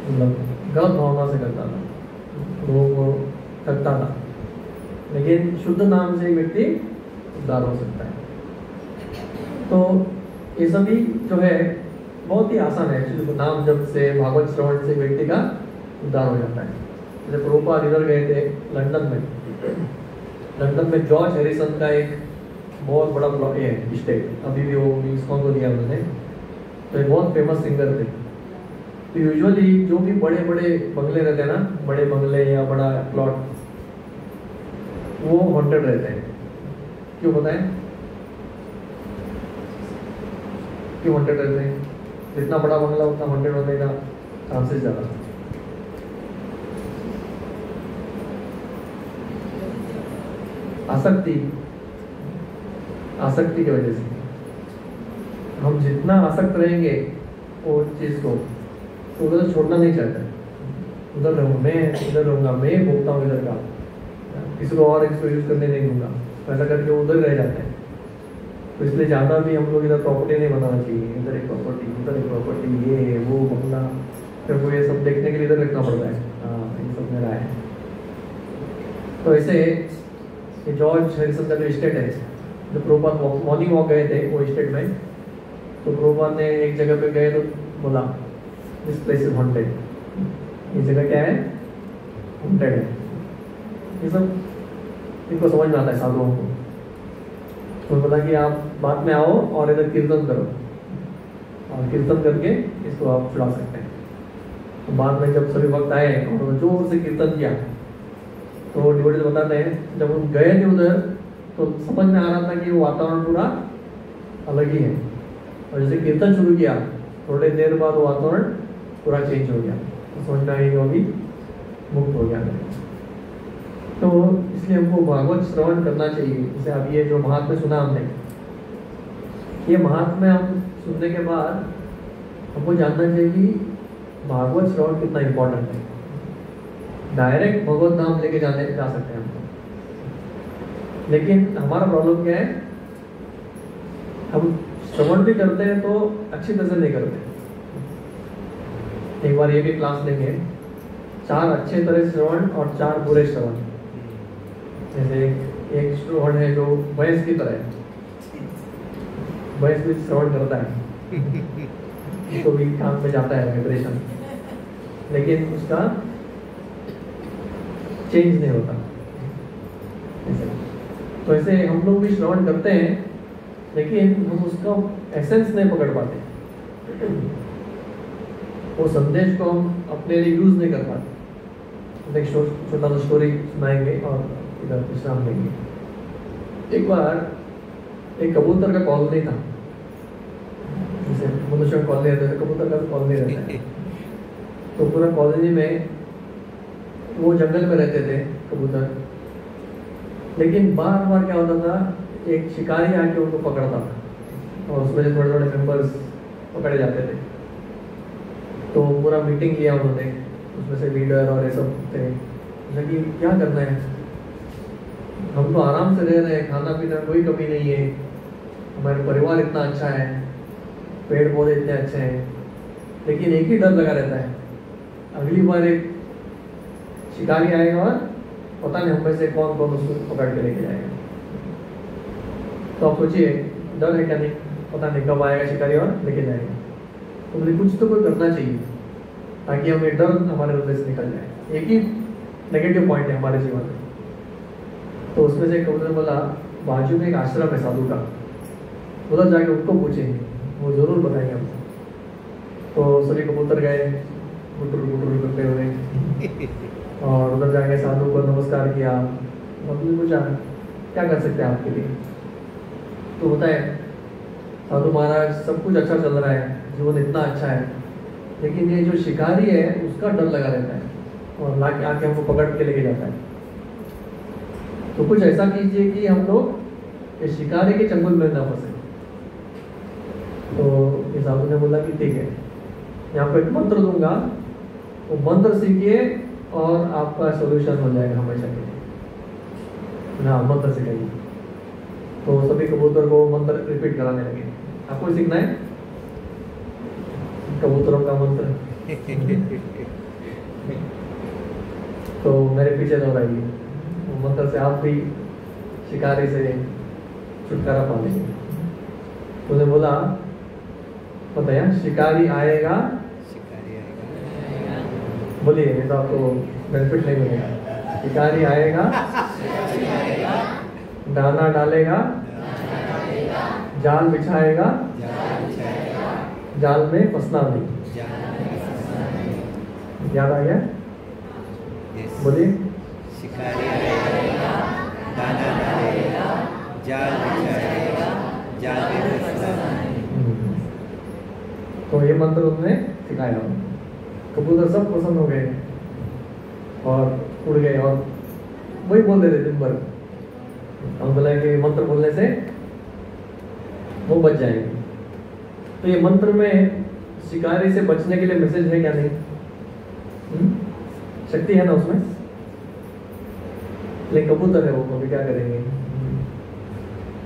मतलब गलत भावना से करता था, लोगों को थकता था, लेकिन शुद्ध नाम से व्यक्ति उद्धार हो सकता है। तो ये सभी जो है बहुत ही आसान है, एक्चुअली नाम जप से, भागवत श्रवण से व्यक्ति का उद्धार हो जाता है। जैसे प्रभुपाद इधर गए थे लंदन में, लंदन में जॉर्ज हैरिसन का एक बहुत बड़ा ब्लॉक है स्टेट, अभी भी वो इसको को दिया उन्होंने, तो एक बहुत फेमस सिंगर थे। तो यूजुअली जो भी बड़े बड़े बंगले रहते हैं ना, बड़े बंगले या बड़ा प्लॉट, वो हॉन्टेड रहते हैं। क्यों बताएं क्यों हॉन्टेड रहते हैं? जितना बड़ा बंगला उतना हॉन्टेड होने का चांसेस ज़्यादा। आसक्ति की वजह से हम जितना आसक्त रहेंगे वो चीज़ को, तो उधर छोड़ना नहीं चाहता। उधर रहूँ मैं, इधर रहूँगा मैं, भोगता हूँ इधर का, किसी को और इसको यूज़ करने नहीं दूंगा, ऐसा करके वो उधर रह जाते हैं। तो इसलिए ज़्यादा भी हम लोग इधर प्रॉपर्टी नहीं बनाना चाहिए। इधर एक प्रॉपर्टी, उधर एक प्रॉपर्टी, ये वो बंगला, फिर वो ये सब देखने के लिए इधर रखना पड़ता है। हाँ, ये सब मेरा है। तो ऐसे ये जॉर्ज हैरिसन का जो स्टेट है, जो प्रभुपाद मॉर्निंग वॉक गए थे वो स्टेट में, तो प्रभुपाद ने एक जगह पे गए तो बोला दिस प्लेस इज हॉन्टेड, ये जगह क्या है? हॉन्टेड है। ये सब इनको समझ में आता है साधुओं को। तो बोला कि आप बाद में आओ और इधर कीर्तन करो, और कीर्तन करके इसको आप छुड़ा सकते हैं। तो बाद में जब सभी वक्त आए और जोर से कीर्तन किया, तो डिवोटीज बताते हैं जब हम गए थे उधर तो समझ में आ रहा था कि वो वातावरण पूरा अलग ही है, और जैसे कीर्तन शुरू किया थोड़ी देर बाद वो वातावरण पूरा चेंज हो गया। तो समझ में आया कि अभी मुक्त हो गया। तो इसलिए हमको भागवत श्रवण करना चाहिए। जैसे अब ये जो महात्म्य सुना हमने, ये महात्म्य हम सुनने के बाद हमको जानना चाहिए कि भागवत श्रवण कितना इम्पोर्टेंट है। डायरेक्ट भगवत नाम लेके जा सकते हैं हम, लेकिन हमारा प्रॉब्लम क्या है, हम श्रवण भी करते हैं तो अच्छी तरह से नहीं करते। एक बार ये भी क्लास लेंगे, 4 अच्छे तरह श्रवण और 4 बुरे श्रवण। जैसे एक श्रवण है जो भैंस की तरह है, भैंस भी श्रवण करता है तो भी कान में जाता है वाइब्रेशन, लेकिन उसका चेंज नहीं होता। तो ऐसे हम लोग भी श्रवण करते हैं, लेकिन हम उसका एसेंस नहीं पकड़ पाते, वो संदेश को हम अपने लिए यूज नहीं कर पाते। एक छोटा सा स्टोरी सुनाएंगे और इधर विश्राम लेंगे। एक बार एक कबूतर का कॉलोनी था, जैसे मनुष्य का कॉलोनी रहता है, कबूतर का कॉलोनी रहता है। तो पूरा कॉलोनी में वो जंगल में रहते थे कबूतर, लेकिन बार बार क्या होता था, एक शिकारी आके उनको पकड़ता था और उसमें से थोड़े थोड़े मेंबर्स पकड़े जाते थे। तो पूरा मीटिंग किया उन्होंने, उसमें से लीडर और ये सब थे, कि क्या करना है, हम तो आराम से रह रहे हैं, खाना पीना कोई कमी नहीं है, हमारे परिवार इतना अच्छा है, पेड़ पौधे इतने अच्छे हैं, लेकिन एक ही डर लगा रहता है, अगली बार एक शिकारी आएगा और पता नहीं हम में से कौन कौन उसको पकड़ के लेके जाएगा। तो आप सोचिए, डर है क्या? नहीं, पता नहीं कब आएगा शिकारी और लेके जाएगा। तो मुझे कुछ तो कोई करना चाहिए ताकि हमें डर हमारे हृदय से निकल जाए। एक ही नेगेटिव पॉइंट है हमारे जीवन में। तो उसमें से कबूतर बोला, बाजू में एक आश्रम है साधु का, उधर जाके उनको पूछेंगे, वो जरूर बताएंगे हमको। तो सभी कबूतर गए गुटुर गुटुर करते हुए, और उधर जाके साधु को नमस्कार किया। हमने पूछा क्या कर सकते हैं आपके लिए? तो बताए, साधु महाराज सब कुछ अच्छा चल रहा है, जीवन इतना अच्छा है, लेकिन ये जो शिकारी है उसका डर लगा रहता है और लाके आके हमको पकड़ के लेके जाता है। तो कुछ ऐसा कीजिए कि हम लोग ये शिकारी के चंगुल में ना फंसे। तो ये साधु ने बोला कि ठीक है, यहाँ पे एक मंत्र दूंगा, वो मंत्र सीखिए और आपका सोल्यूशन हो जाएगा हमेशा के लिए। हाँ, मंत्र सिखाइए। तो सभी कबूतर को मंत्र रिपीट कराने लगे। आपको सीखना है कबूतरों का मंत्र? तो मेरे पीछे दोहराइए, वो मंत्र से आप भी शिकारी से छुटकारा पा लेंगे। तो उन्हें बोला, बताया, शिकारी आएगा बोलिए, नहीं तो आपको बेनिफिट नहीं मिलेगा। शिकारी आएगा, दाना डालेगा, जाल बिछाएगा, जाल में फंसना नहीं। याद आ गया? बोलिए। शिकारी आएगा, दाना डालेगा, जाल बिछाएगा, जाल में फंसना नहीं। तो ये मंत्र उन्होंने सिखाया। कबूतर सब पसंद हो गए और उड़ गए और वही बोलते थे दिन भर। हम बोला कि मंत्र बोलने से वो बच जाएंगे। तो ये मंत्र में शिकारी से बचने के लिए मैसेज है क्या? नहीं, शक्ति है ना उसमें, लेकिन कबूतर है वो, कभी क्या करेंगे।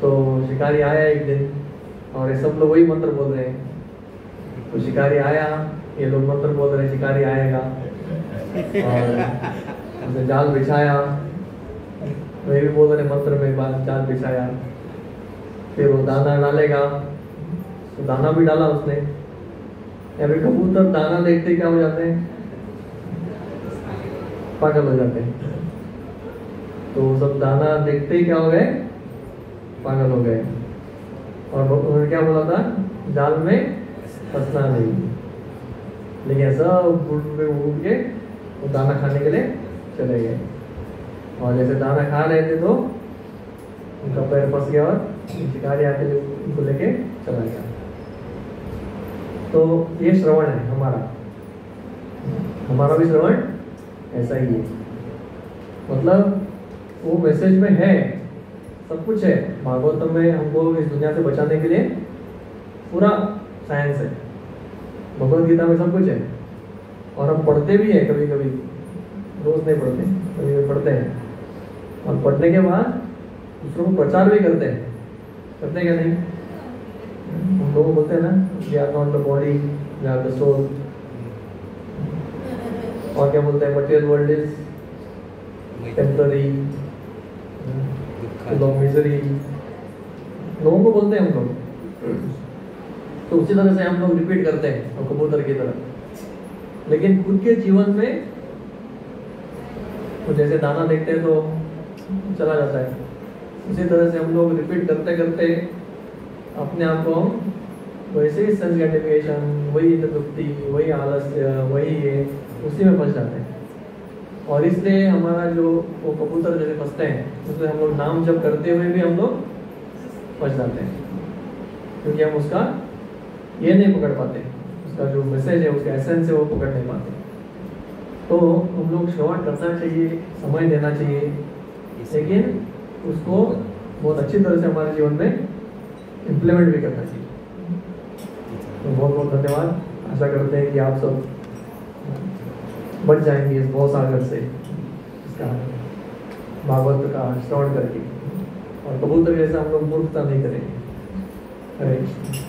तो शिकारी आया एक दिन और ये सब लोग वही मंत्र बोल रहे हैं। तो शिकारी आया, ये लोग मंत्र बोल रहे हैं शिकारी आएगा, और उसने जाल बिछाया, वही भी बोल रहे मंत्र में जाल बिछाया। फिर वो दाना डालेगा, तो दाना भी डाला उसने। या फिर कबूतर दाना देखते क्या हो जाते हैं? पागल हो जाते हैं। तो सब दाना देखते ही क्या हो गए? पागल हो गए। और उन्होंने क्या बोला था? जाल में फंसना नहीं। लेकिन सब उड़ के वो दाना खाने के लिए चले गए, और जैसे दाना खा रहे थे तो उनका पैर फंस गया और शिकारी आके उनको लेके चला गया। तो ये श्रवण है हमारा भी श्रवण ऐसा ही है। मतलब वो मैसेज में है, सब कुछ है। भागवतम में हमको इस दुनिया से बचाने के लिए पूरा साइंस है। भगवद गीता में सब कुछ है, और हम पढ़ते भी हैं कभी कभी, रोज नहीं पढ़ते, कभी कभी पढ़ते हैं, और पढ़ने के बाद दूसरों को प्रचार भी करते हैं क्या नहीं? हम लोग बोलते हैं ना, we are not the body, we are the soul. और क्या बोलते हैं? Material world is temporary, full of misery, लोगों को बोलते हैं हम लोग। तो उसी तरह से हम लोग रिपीट करते हैं और कबूतर की तरह। लेकिन खुद के जीवन में तो जैसे दाना देखते हैं तो चला जाता है, उसी तरह से हम लोग रिपीट करते करते अपने आप को वैसे ही सेंस ग्रेटिफिकेशन, वही तृप्ति, वही आलस्य, वही ये, उसी में फंस जाते हैं। और इसलिए हमारा जो वो कबूतर जैसे फंसते हैं, उसमें हम लोग नाम जप करते हुए भी हम लोग फंस जाते हैं, क्योंकि हम उसका ये नहीं पकड़ पाते, उसका जो मैसेज है, उसका एसेंस है, वो पकड़ नहीं पाते। तो हम लोग श्रवण करना चाहिए, समय देना चाहिए, लेकिन उसको बहुत अच्छी तरह से हमारे जीवन में इम्प्लीमेंट भी करना चाहिए। तो बहुत बहुत धन्यवाद। आशा करते हैं कि आप सब बच जाएंगे इस बहुत सागर से, इसका भागवत का श्रवण करके, और कबूतर जैसा हम लोग मूर्खता नहीं करेंगे। हरे कृष्ण।